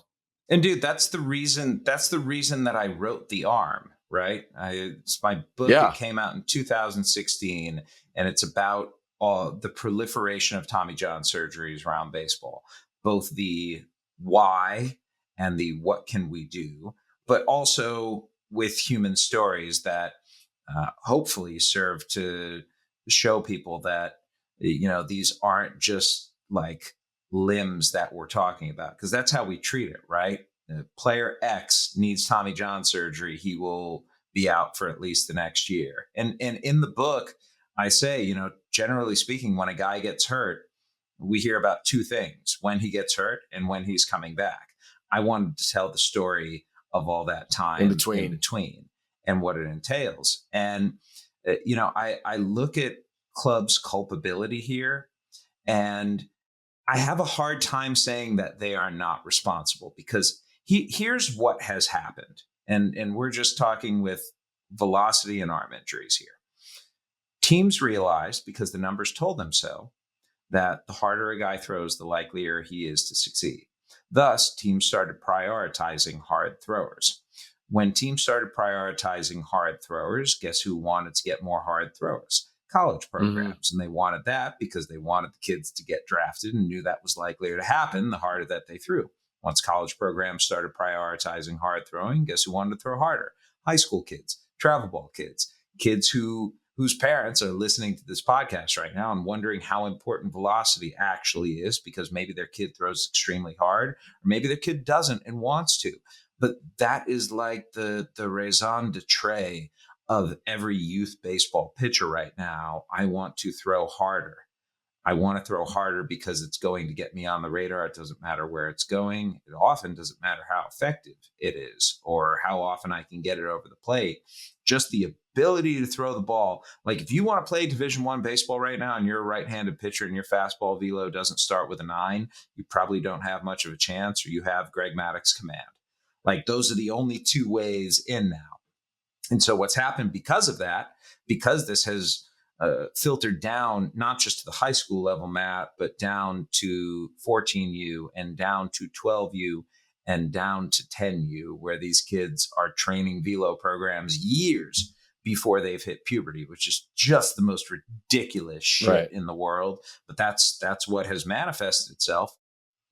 Speaker 1: and dude, that's the reason that I wrote The Arm, right? It's my book.
Speaker 2: Yeah.
Speaker 1: It came out in 2016, and it's about the proliferation of Tommy John surgeries around baseball, both the why and the what can we do, but also with human stories that hopefully serve to show people that, these aren't just like limbs that we're talking about, because that's how we treat it, right? Player X needs Tommy John surgery. He will be out for at least the next year. And in the book, I say, generally speaking, when a guy gets hurt, we hear about two things: when he gets hurt and when he's coming back. I wanted to tell the story of all that time
Speaker 2: in between
Speaker 1: and what it entails. And, I look at clubs' culpability here, and I have a hard time saying that they are not responsible, because here's what has happened. And we're just talking with velocity and arm injuries here. Teams realized, because the numbers told them so, that the harder a guy throws, the likelier he is to succeed. Thus, teams started prioritizing hard throwers. When teams started prioritizing hard throwers, guess who wanted to get more hard throwers? College programs. And they wanted that because they wanted the kids to get drafted and knew that was likelier to happen the harder that they threw. Once college programs started prioritizing hard throwing, guess who wanted to throw harder? High school kids, travel ball kids, kids whose parents are listening to this podcast right now and wondering how important velocity actually is, because maybe their kid throws extremely hard, or maybe their kid doesn't and wants to. But that is like the raison d'etre of every youth baseball pitcher right now. I want to throw harder. I want to throw harder because it's going to get me on the radar. It doesn't matter where it's going. It often doesn't matter how effective it is or how often I can get it over the plate. Just the ability to throw the ball. Like, if you want to play Division I baseball right now and you're a right-handed pitcher and your fastball velo doesn't start with a 9, you probably don't have much of a chance, or you have Greg Maddox's command. Like, those are the only two ways in now. And so what's happened because of that, because this has filtered down not just to the high school level, Matt, but down to 14U and down to 12U and down to 10U, where these kids are training velo programs years before they've hit puberty, which is just the most ridiculous shit in the world. But that's what has manifested itself.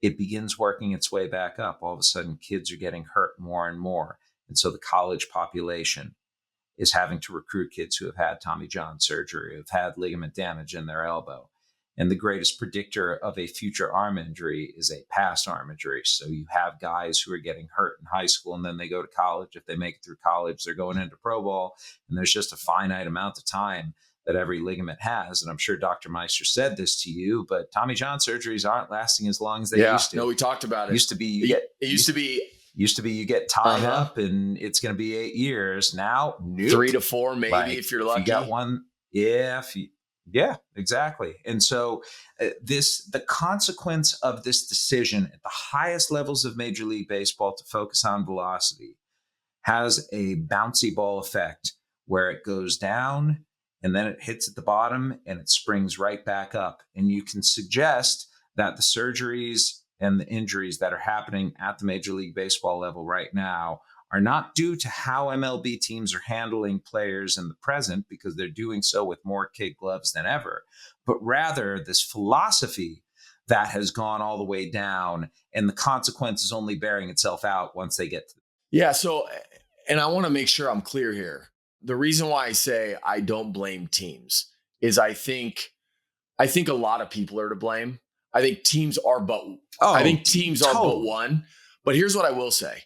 Speaker 1: It begins working its way back up. All of a sudden, kids are getting hurt more and more. And so the college population is having to recruit kids who have had Tommy John surgery, who've had ligament damage in their elbow. And the greatest predictor of a future arm injury is a past arm injury. So you have guys who are getting hurt in high school, and then they go to college. If they make it through college, they're going into pro ball. And there's just a finite amount of time that every ligament has. And I'm sure Dr. Meister said this to you, but Tommy John surgeries aren't lasting as long as they used to.
Speaker 2: No, we talked about it.
Speaker 1: Used to be you get tied up and it's going to be 8 years. Now, nope.
Speaker 2: 3 to 4, maybe, if you're lucky.
Speaker 1: If you got one. Yeah, exactly. And so the consequence of this decision at the highest levels of Major League Baseball to focus on velocity has a bouncy ball effect where it goes down and then it hits at the bottom and it springs right back up. And you can suggest that the surgeries and the injuries that are happening at the Major League Baseball level right now are not due to how MLB teams are handling players in the present, because they're doing so with more kid gloves than ever, but rather this philosophy that has gone all the way down, and the consequences only bearing itself out once they get to
Speaker 2: Yeah. So, and I want to make sure I'm clear here. The reason why I say I don't blame teams is I think a lot of people are to blame. I think teams are but
Speaker 1: totally.
Speaker 2: one. But here's what I will say.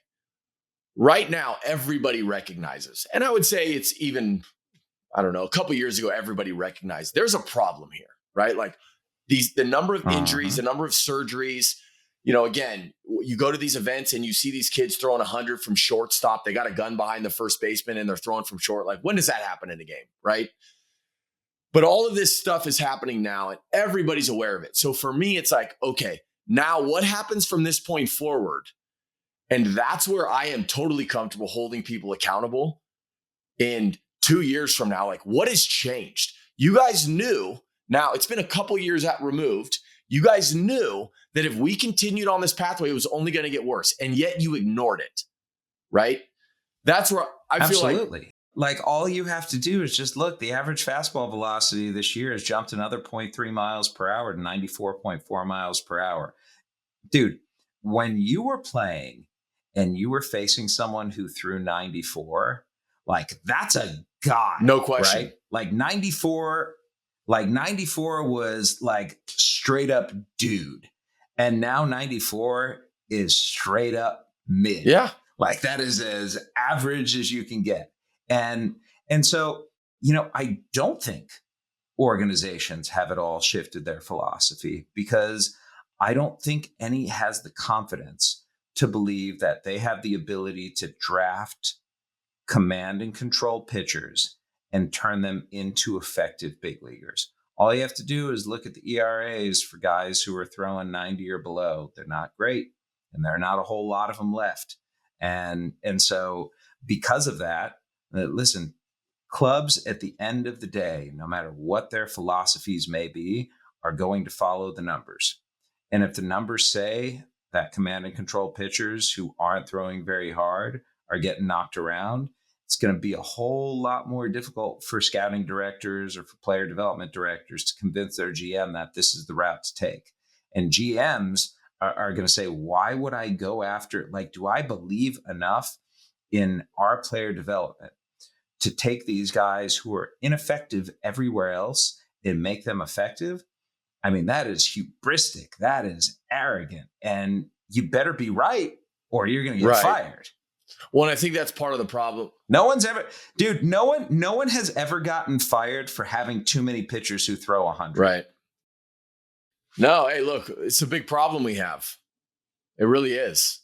Speaker 2: Right now, everybody recognizes, and I would say it's even, I don't know, a couple of years ago, everybody recognized there's a problem here, right? Like the number of injuries, the number of surgeries. Again, you go to these events and you see these kids throwing 100 from shortstop. They got a gun behind the first baseman and they're throwing from short. Like, when does that happen in a game, right? But all of this stuff is happening now and everybody's aware of it. So for me, it's like, okay, now what happens from this point forward? And that's where I am totally comfortable holding people accountable. And 2 years from now, like, what has changed? You guys knew, now it's been a couple years removed. You guys knew that if we continued on this pathway, it was only going to get worse. And yet you ignored it, right? That's where I feel
Speaker 1: like all you have to do is just look. The average fastball velocity this year has jumped another 0.3 miles per hour to 94.4 miles per hour. Dude, when you were playing and you were facing someone who threw 94, like, that's a god.
Speaker 2: No question.
Speaker 1: Right? Like 94 was like straight up dude. And now 94 is straight up mid.
Speaker 2: Yeah.
Speaker 1: Like, that is as average as you can get. And so, I don't think organizations have at all shifted their philosophy, because I don't think any has the confidence to believe that they have the ability to draft command and control pitchers and turn them into effective big leaguers. All you have to do is look at the ERAs for guys who are throwing 90 or below. They're not great, and there are not a whole lot of them left. And so because of that, listen, clubs at the end of the day, no matter what their philosophies may be, are going to follow the numbers. And if the numbers say that command and control pitchers who aren't throwing very hard are getting knocked around, it's going to be a whole lot more difficult for scouting directors or for player development directors to convince their GM that this is the route to take. And GMs are going to say, why would I go after, like, do I believe enough in our player development to take these guys who are ineffective everywhere else and make them effective? I mean, that is hubristic. That is arrogant. And you better be right, or you're going to get fired.
Speaker 2: Well, and I think that's part of the problem.
Speaker 1: No one has ever gotten fired for having too many pitchers who throw 100.
Speaker 2: Right. No, hey, look, it's a big problem we have. It really is.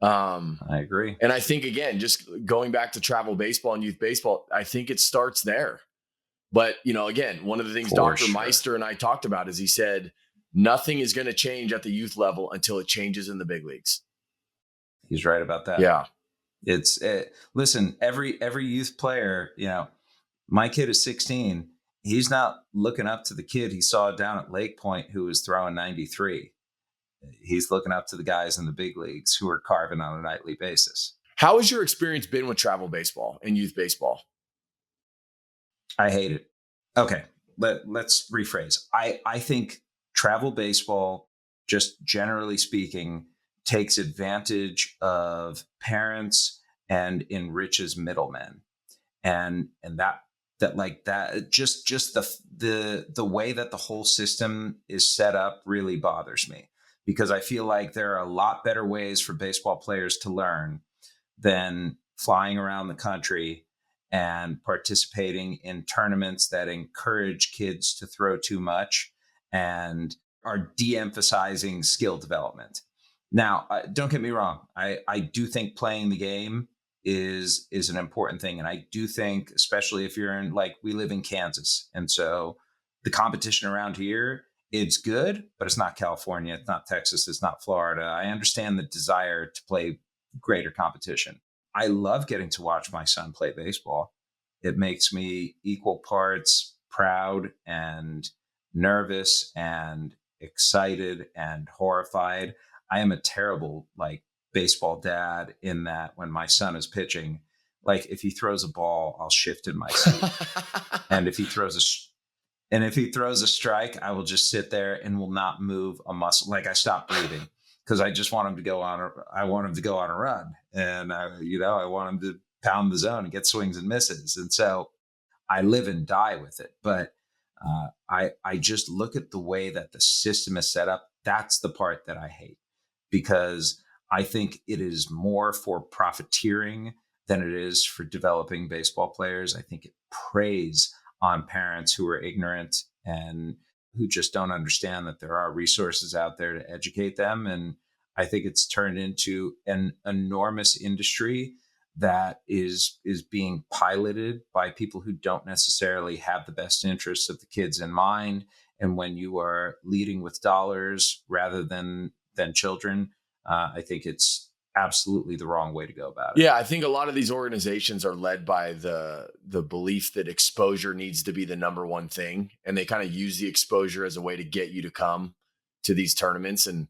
Speaker 1: I agree.
Speaker 2: And I think, again, just going back to travel baseball and youth baseball, I think it starts there. But, again, one of the things Dr. Meister and I talked about is he said, nothing is going to change at the youth level until it changes in the big leagues.
Speaker 1: He's right about that.
Speaker 2: Yeah.
Speaker 1: Listen, every youth player, my kid is 16. He's not looking up to the kid he saw down at Lake Point who was throwing 93. He's looking up to the guys in the big leagues who are carving on a nightly basis.
Speaker 2: How has your experience been with travel baseball and youth baseball?
Speaker 1: I hate it. Okay, let's rephrase. I think travel baseball, just generally speaking, takes advantage of parents and enriches middlemen, and that just the way that the whole system is set up really bothers me, because I feel like there are a lot better ways for baseball players to learn than flying around the country and participating in tournaments that encourage kids to throw too much and are de-emphasizing skill development. Now, don't get me wrong. I do think playing the game is an important thing. And I do think, especially if you're in, like, we live in Kansas. And so the competition around here, it's good, but it's not California. It's not Texas. It's not Florida. I understand the desire to play greater competition. I love getting to watch my son play baseball. It makes me equal parts proud and nervous and excited and horrified. I am a terrible baseball dad in that when my son is pitching, like if he throws a ball, I'll shift in my seat. And if he throws a strike, I will just sit there and will not move a muscle. Like I stop breathing because I just want him to go on. I want him to go on a run, and I want him to pound the zone and get swings and misses. And so I live and die with it. But I just look at the way that the system is set up. That's the part that I hate, because I think it is more for profiteering than it is for developing baseball players. I think it preys on parents who are ignorant and who just don't understand that there are resources out there to educate them. And I think it's turned into an enormous industry that is being piloted by people who don't necessarily have the best interests of the kids in mind. And when you are leading with dollars rather than children, I think it's absolutely the wrong way to go about it.
Speaker 2: Yeah, I think a lot of these organizations are led by the belief that exposure needs to be the number one thing, and they kind of use the exposure as a way to get you to come to these tournaments. And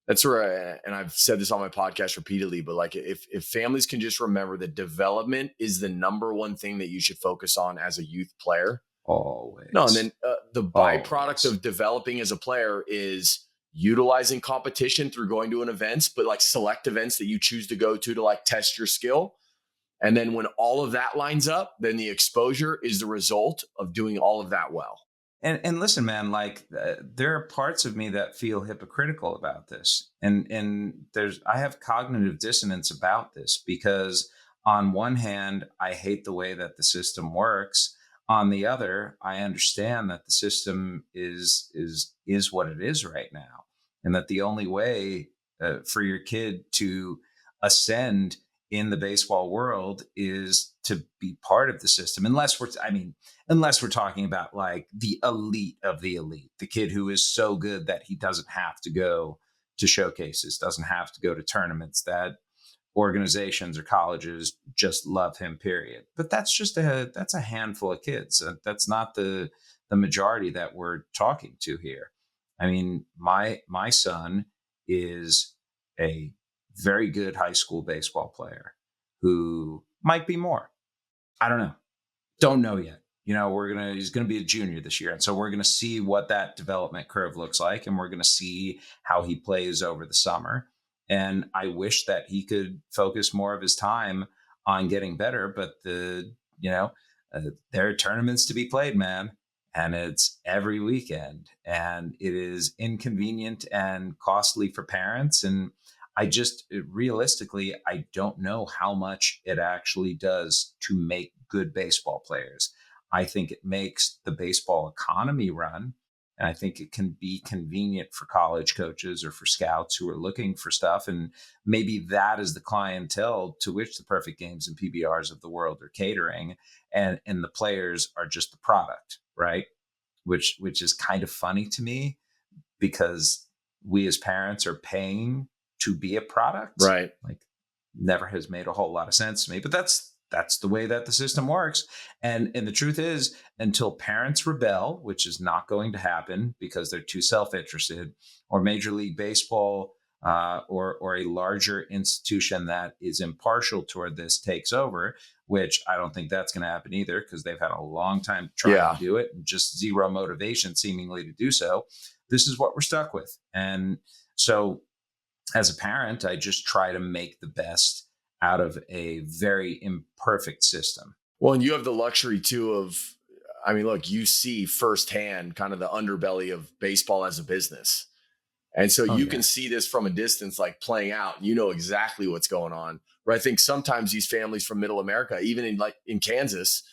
Speaker 2: that's where, and I've said this on my podcast repeatedly, but like if families can just remember that development is the number one thing that you should focus on as a youth player.
Speaker 1: Always.
Speaker 2: No, and then the byproduct of developing as a player is utilizing competition through going to an events, but like select events that you choose to go to like test your skill. And then when all of that lines up, then the exposure is the result of doing all of that well.
Speaker 1: And listen, man, there are parts of me that feel hypocritical about this. And I have cognitive dissonance about this, because on one hand, I hate the way that the system works. On the other, I understand that the system is what it is right now, and that the only way for your kid to ascend in the baseball world is to be part of the system. Unless we're talking about like the elite of the elite, the kid who is so good that he doesn't have to go to showcases, doesn't have to go to tournaments, that organizations or colleges just love him, period. But that's a handful of kids. That's not the majority that we're talking to here. I mean, my son is a very good high school baseball player who might be more. I don't know. Don't know yet. He's going to be a junior this year. And so we're going to see what that development curve looks like. And we're going to see how he plays over the summer. And I wish that he could focus more of his time on getting better. But there are tournaments to be played, man. And it's every weekend. And it is inconvenient and costly for parents. And realistically, I don't know how much it actually does to make good baseball players. I think it makes the baseball economy run. And I think it can be convenient for college coaches or for scouts who are looking for stuff. And maybe that is the clientele to which the Perfect Games and PBRs of the world are catering. And the players are just the product, right? Which is kind of funny to me, because we as parents are paying to be a product.
Speaker 2: Right.
Speaker 1: Like, never has made a whole lot of sense to me, but that's the way that the system works. And the truth is, until parents rebel, which is not going to happen because they're too self-interested, or Major League Baseball or a larger institution that is impartial toward this takes over, which I don't think that's going to happen either, because they've had a long time trying to do it and just zero motivation seemingly to do so. This is what we're stuck with. And so as a parent, I just try to make the best out of a very imperfect system.
Speaker 2: Well, and you have the luxury too of, look, you see firsthand kind of the underbelly of baseball as a business. And so you can see this from a distance, like playing out. You know exactly what's going on. Where I think sometimes these families from middle America, even in Kansas,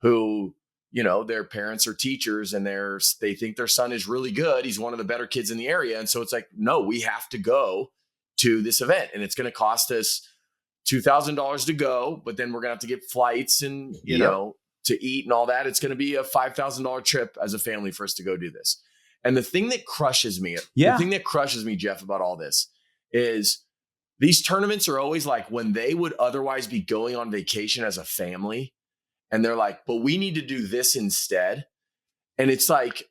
Speaker 2: who, their parents are teachers and they think their son is really good. He's one of the better kids in the area. And so it's like, no, we have to go to this event, and it's going to cost us $2,000 to go, but then we're going to have to get flights and, to eat and all that. It's going to be a $5,000 trip as a family for us to go do this. And the thing that crushes me, Jeff, about all this is these tournaments are always like when they would otherwise be going on vacation as a family, And they're like, but we need to do this instead. And it's like,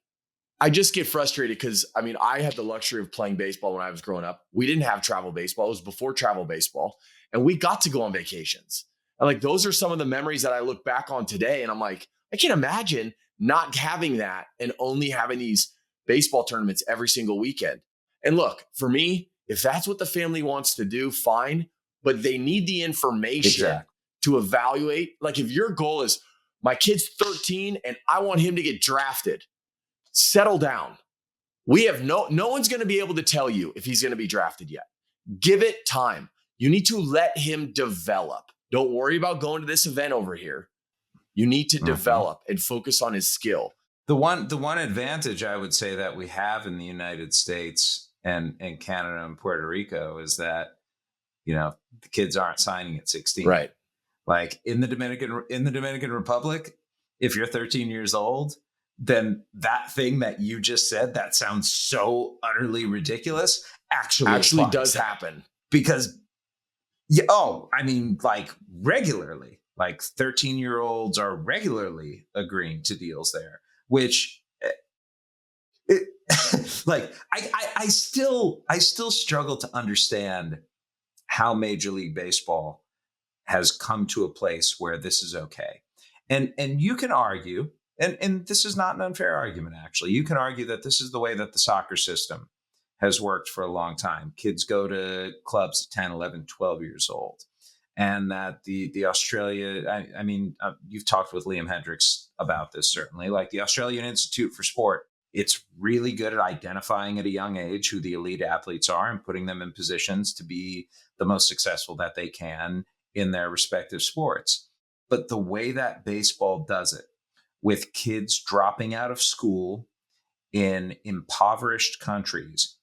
Speaker 2: I just get frustrated because, I mean, I had the luxury of playing baseball when I was growing up. We didn't have travel baseball. It was before travel baseball. And we got to go on vacations. And like, those are some of the memories that I look back on today. And I'm like, I can't imagine not having that and only having these baseball tournaments every single weekend. And look, for me, if that's what the family wants to do, fine. But they need the information to evaluate. Like, if your goal is, my kid's 13 and I want him to get drafted, settle down. We have no one's going to be able to tell you if he's going to be drafted yet. Give it time. You need to let him develop. Don't worry about going to this event over here. You need to develop and focus on his skill.
Speaker 1: The one advantage I would say that we have in the United States and Canada and Puerto Rico is that, the kids aren't signing at 16.
Speaker 2: Right.
Speaker 1: Like in the Dominican Republic, if you're 13 years old, then that thing that you just said that sounds so utterly ridiculous actually
Speaker 2: does happen.
Speaker 1: Because like regularly, like 13-year-olds are regularly agreeing to deals there, which like I still struggle to understand how Major League Baseball has come to a place where this is okay. And you can argue, and this is not an unfair argument, actually. You can argue that this is the way that the soccer system has worked for a long time. Kids go to clubs at 10, 11, 12 years old. And that the Australia, you've talked with Liam Hendricks about this, certainly. Like the Australian Institute for Sport, it's really good at identifying at a young age who the elite athletes are and putting them in positions to be the most successful that they can in their respective sports. But the way that baseball does it, with kids dropping out of school in impoverished countries,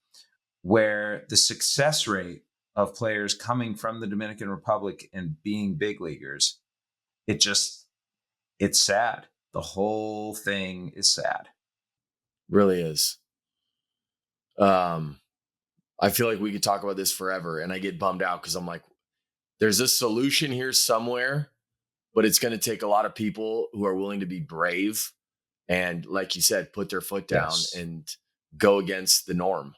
Speaker 1: where the success rate of players coming from the Dominican Republic and being big leaguers, it's sad. The whole thing is sad.
Speaker 2: Really is. I feel like we could talk about this forever, and I get bummed out because I'm like, there's a solution here somewhere, but it's going to take a lot of people who are willing to be brave and, like you said, put their foot down and go against the norm.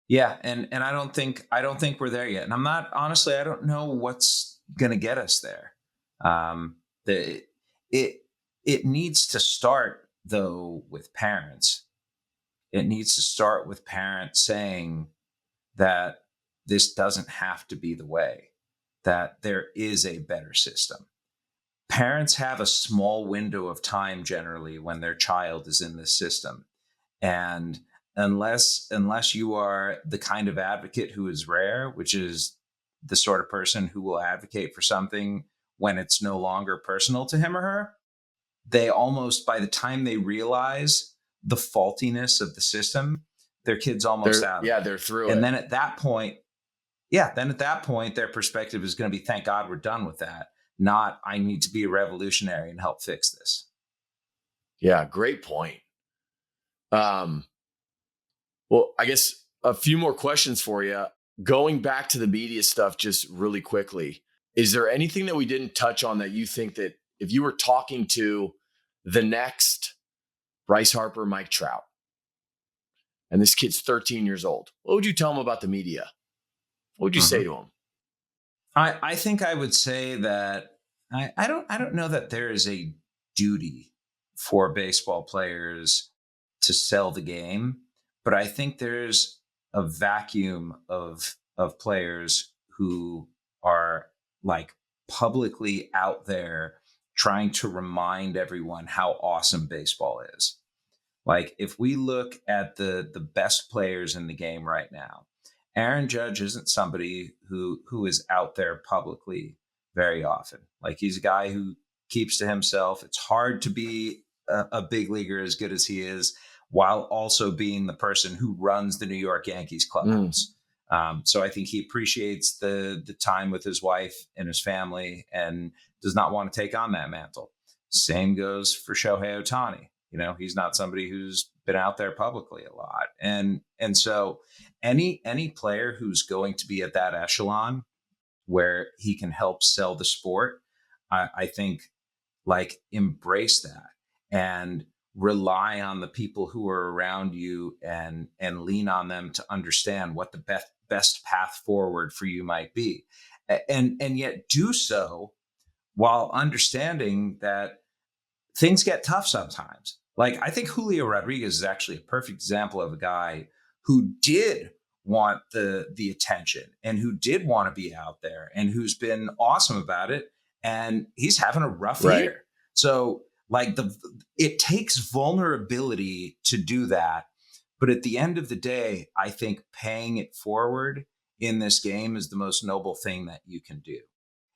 Speaker 1: Yeah, and I don't think we're there yet. And I'm not, honestly, I don't know what's going to get us there. It needs to start, though, with parents. It needs to start with parents saying that this doesn't have to be the way, that there is a better system. Parents have a small window of time generally when their child is in this system. And unless you are the kind of advocate who is rare, which is the sort of person who will advocate for something when it's no longer personal to him or her, they almost, by the time they realize the faultiness of the system, their kid's almost out.
Speaker 2: Yeah, they're through
Speaker 1: and
Speaker 2: it.
Speaker 1: then at that point, their perspective is going to be, thank God we're done with that. Not, I need to be a revolutionary and help fix this.
Speaker 2: Yeah, great point. Well, I guess a few more questions for you. Going back to the media stuff just really quickly, is there anything that we didn't touch on that you think that if you were talking to the next Bryce Harper, Mike Trout, and this kid's 13 years old, what would you tell him about the media? What would you say to him?
Speaker 1: I think I would say that I don't know that there is a duty for baseball players to sell the game, but I think there's a vacuum of players who are like publicly out there trying to remind everyone how awesome baseball is. Like if we look at the best players in the game right now, Aaron Judge isn't somebody who is out there publicly very often. Like he's a guy who keeps to himself. It's hard to be a big leaguer as good as he is, while also being the person who runs the New York Yankees clubhouse. So I think he appreciates the time with his wife and his family and does not want to take on that mantle. Same goes for Shohei Ohtani. He's not somebody who's been out there publicly a lot. And so any player who's going to be at that echelon where he can help sell the sport, I think like embrace that and rely on the people who are around you and lean on them to understand what the best path forward for you might be. And yet do so while understanding that things get tough sometimes. Like, I think Julio Rodriguez is actually a perfect example of a guy who did want the attention and who did want to be out there and who's been awesome about it. And he's having a rough
Speaker 2: Right.
Speaker 1: year. So like it takes vulnerability to do that. But at the end of the day, I think paying it forward in this game is the most noble thing that you can do.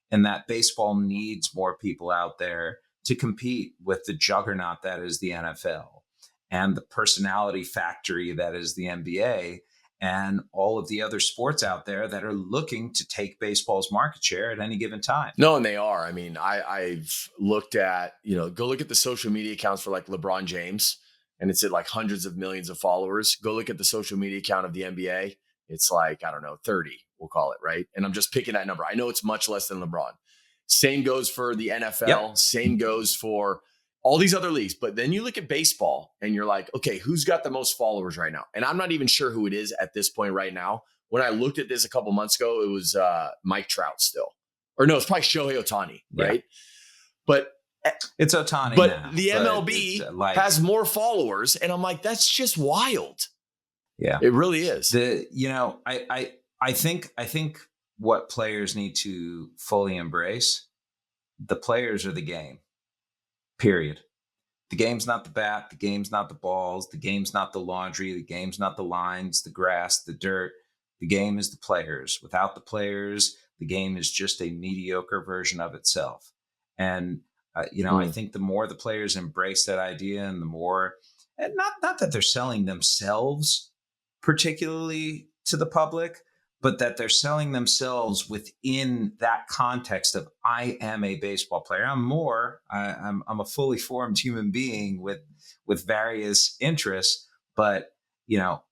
Speaker 1: And that baseball needs more people out there to compete with the juggernaut that is the NFL and the personality factory that is the NBA and all of the other sports out there that are looking to take baseball's market share at any given time.
Speaker 2: No, and they are. I mean, I've looked at, go look at the social media accounts for like LeBron James, and it's at like hundreds of millions of followers. Go look at the social media account of the NBA. It's like, I don't know, 30, we'll call it, right? And I'm just picking that number. I know it's much less than LeBron. Same goes for the NFL. Yep. Same goes for all these other leagues. But then you look at baseball and you're like, okay, who's got the most followers right now? And I'm not even sure who it is at this point right now. When I looked at this a couple months ago, it was Mike Trout still. Or no, it's probably Shohei Ohtani, right? Yeah. But
Speaker 1: it's Ohtani.
Speaker 2: But
Speaker 1: now,
Speaker 2: the MLB has more followers, and I'm like, that's just wild.
Speaker 1: Yeah,
Speaker 2: it really is.
Speaker 1: I think what players need to fully embrace: the players are the game. Period. The game's not the bat. The game's not the balls. The game's not the laundry. The game's not the lines, the grass, the dirt. The game is the players. Without the players, the game is just a mediocre version of itself. And, I think the more the players embrace that idea and the more, and not that they're selling themselves particularly to the public, but that they're selling themselves within that context of, I am a baseball player. I'm a fully formed human being with various interests, but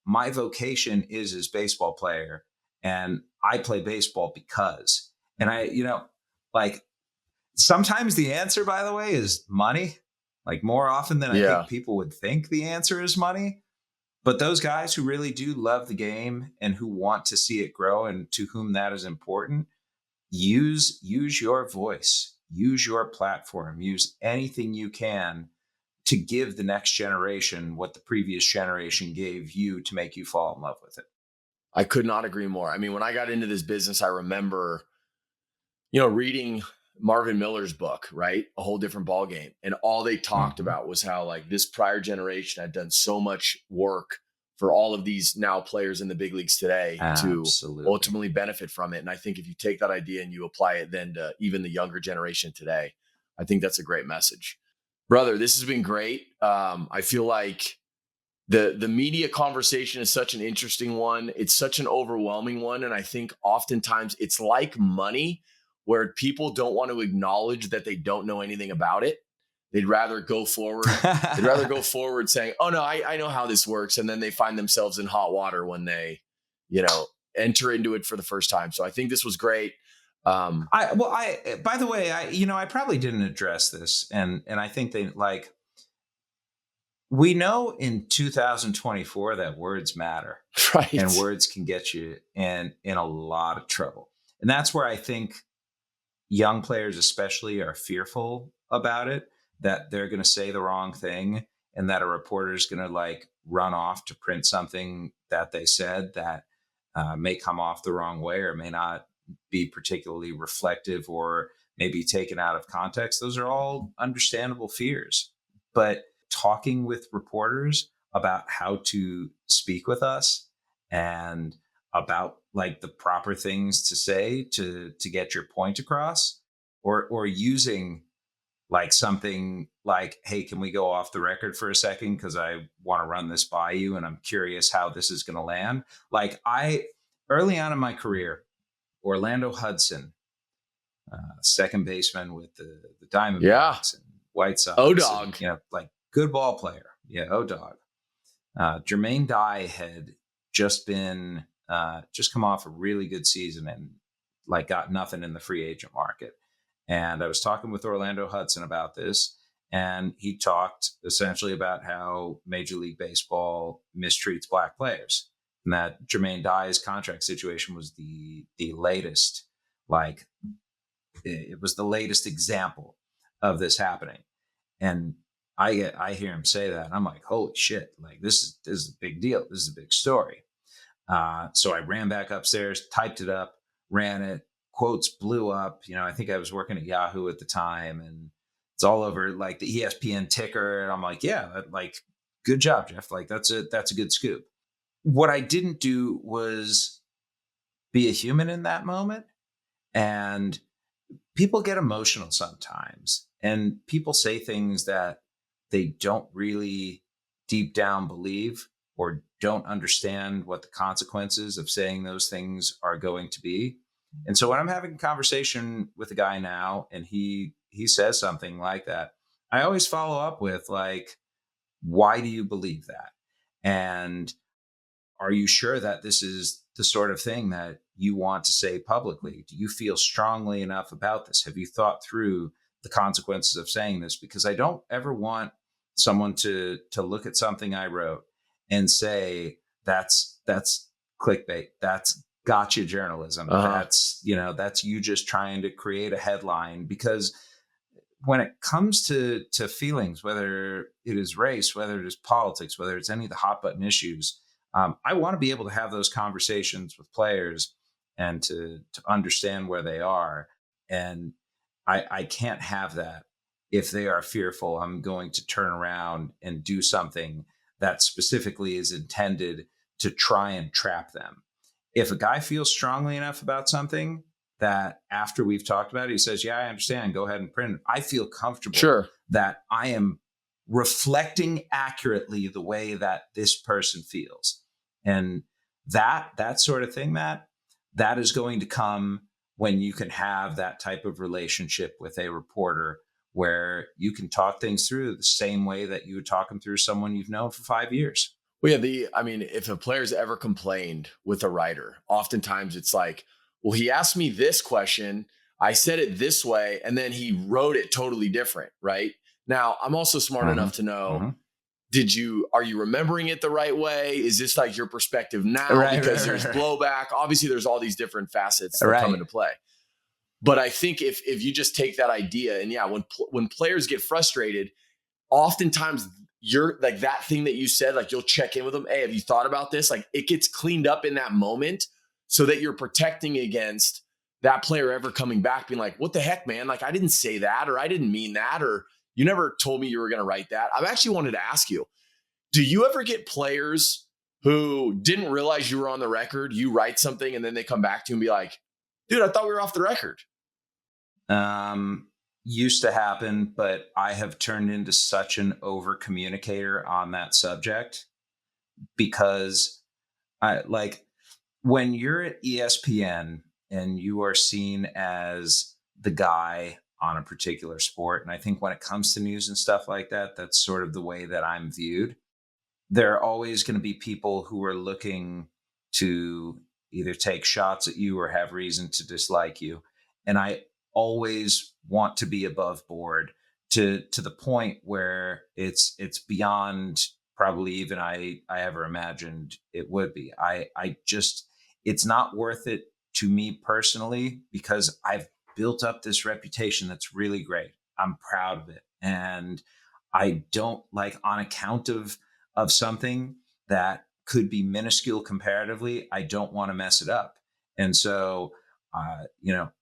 Speaker 1: my vocation is as baseball player, and I play baseball because, and like sometimes the answer, by the way, is money. Like more often than I think people would think the answer is money. But those guys who really do love the game and who want to see it grow and to whom that is important, use your voice, use your platform, use anything you can to give the next generation what the previous generation gave you to make you fall in love with it.
Speaker 2: I could not agree more. I mean, when I got into this business, I remember, reading Marvin Miller's book, right? A Whole Different Ball Game. And all they talked about was how like this prior generation had done so much work for all of these now players in the big leagues today to ultimately benefit from it. And I think if you take that idea and you apply it then to even the younger generation today, I think that's a great message. Brother, this has been great. I feel like the media conversation is such an interesting one. It's such an overwhelming one. And I think oftentimes it's like money, where people don't want to acknowledge that they don't know anything about it. They'd rather go forward. They'd rather go forward saying, oh no, I know how this works. And then they find themselves in hot water when they, enter into it for the first time. So I think this was great.
Speaker 1: By the way, I probably didn't address this, and I think we know in 2024 that words matter,
Speaker 2: right?
Speaker 1: And words can get you in a lot of trouble. And that's where I think young players especially are fearful about it, that they're going to say the wrong thing and that a reporter is going to run off to print something that they said that may come off the wrong way or may not be particularly reflective or maybe taken out of context. Those are all understandable fears. But talking with reporters about how to speak with us and about the proper things to say to get your point across, or using something like, hey, can we go off the record for a second? Because I want to run this by you and I'm curious how this is going to land. Early on in my career, Orlando Hudson, second baseman with the Diamondbacks and White Sox.
Speaker 2: O-Dog.
Speaker 1: And, good ball player. Yeah, O-Dog. Jermaine Dye had just come off a really good season and got nothing in the free agent market. And I was talking with Orlando Hudson about this, and he talked essentially about how Major League Baseball mistreats black players, and that Jermaine Dye's contract situation was the latest, like it was the latest example of this happening. And I hear him say that, and I'm like, holy shit! Like this is a big deal. This is a big story. So I ran back upstairs, typed it up, ran it. Quotes blew up. I think I was working at Yahoo at the time, and it's all over like the ESPN ticker. And I'm like, yeah, like good job, Jeff. Like that's a good scoop. What I didn't do was be a human in that moment. And people get emotional sometimes, and people say things that they don't really deep down believe or don't understand what the consequences of saying those things are going to be. And so when I'm having a conversation with a guy now and he says something like that, I always follow up with like, why do you believe that? And are you sure that this is the sort of thing that you want to say publicly? Do you feel strongly enough about this? Have you thought through the consequences of saying this? Because I don't ever want someone to look at something I wrote and say that's clickbait, that's gotcha journalism, that's you just trying to create a headline. Because when it comes to feelings, whether it is race, whether it is politics, whether it's any of the hot button issues, I want to be able to have those conversations with players and to understand where they are. And I can't have that if they are fearful I'm going to turn around and do something that specifically is intended to try and trap them. If a guy feels strongly enough about something that after we've talked about it, he says, yeah, I understand, go ahead and print it, I feel comfortable that I am reflecting accurately the way that this person feels. And that sort of thing, that is going to come when you can have that type of relationship with a reporter where you can talk things through the same way that you would talk them through someone you've known for 5 years.
Speaker 2: Well, yeah, if a player's ever complained with a writer, oftentimes it's like, well, he asked me this question, I said it this way, and then he wrote it totally different, right? Now, I'm also smart enough to know, are you remembering it the right way? Is this like your perspective now? Because there's blowback. Obviously, there's all these different facets that come into play. But I think if you just take that idea and when players get frustrated, oftentimes you're like that thing that you said, like you'll check in with them. Hey, have you thought about this? Like it gets cleaned up in that moment so that you're protecting against that player ever coming back being like, what the heck, man? Like I didn't say that, or I didn't mean that, or you never told me you were going to write that. I've actually wanted to ask you, do you ever get players who didn't realize you were on the record? You write something and then they come back to you and be like, dude, I thought we were off the record.
Speaker 1: Used to happen, but I have turned into such an over communicator on that subject because when you're at ESPN and you are seen as the guy on a particular sport, and I think when it comes to news and stuff like that, that's sort of the way that I'm viewed. There are always going to be people who are looking to either take shots at you or have reason to dislike you. And I always want to be above board to the point where it's beyond probably even I ever imagined it would be. It's not worth it to me personally because I've built up this reputation that's really great. I'm proud of it. And I don't like on account of something that could be minuscule comparatively, I don't want to mess it up. And so,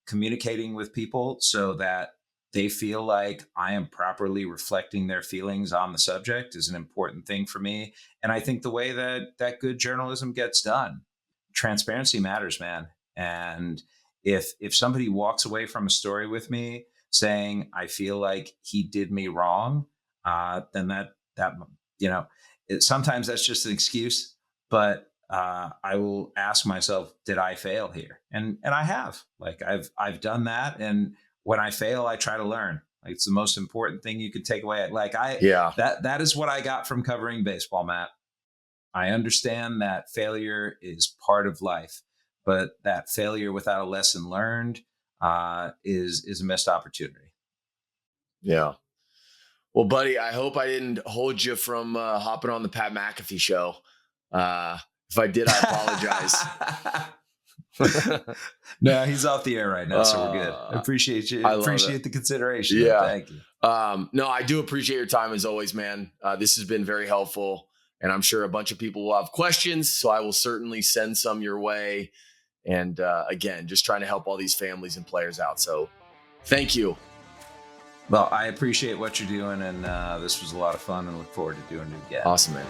Speaker 1: communicating with people so that they feel like I am properly reflecting their feelings on the subject is an important thing for me. And I think the way that good journalism gets done, transparency matters, man. And if somebody walks away from a story with me saying, I feel like he did me wrong, then sometimes that's just an excuse, but I will ask myself, did I fail here? And I have. Like I've done that, and when I fail, I try to learn. Like it's the most important thing you could take away. That is what I got from covering baseball, Matt. I understand that failure is part of life, but that failure without a lesson learned, is a missed opportunity.
Speaker 2: Yeah. Well, buddy, I hope I didn't hold you from hopping on the Pat McAfee show. If I did, I apologize.
Speaker 1: No, he's off the air right now, so we're good. I appreciate you.
Speaker 2: I love
Speaker 1: Appreciate
Speaker 2: it.
Speaker 1: the consideration.
Speaker 2: Yeah.
Speaker 1: Thank you.
Speaker 2: No, I do appreciate your time as always, man. This has been very helpful, and I'm sure a bunch of people will have questions, so I will certainly send some your way. And again, just trying to help all these families and players out. So thank you.
Speaker 1: Well, I appreciate what you're doing, and this was a lot of fun, and look forward to doing it again.
Speaker 2: Awesome, man.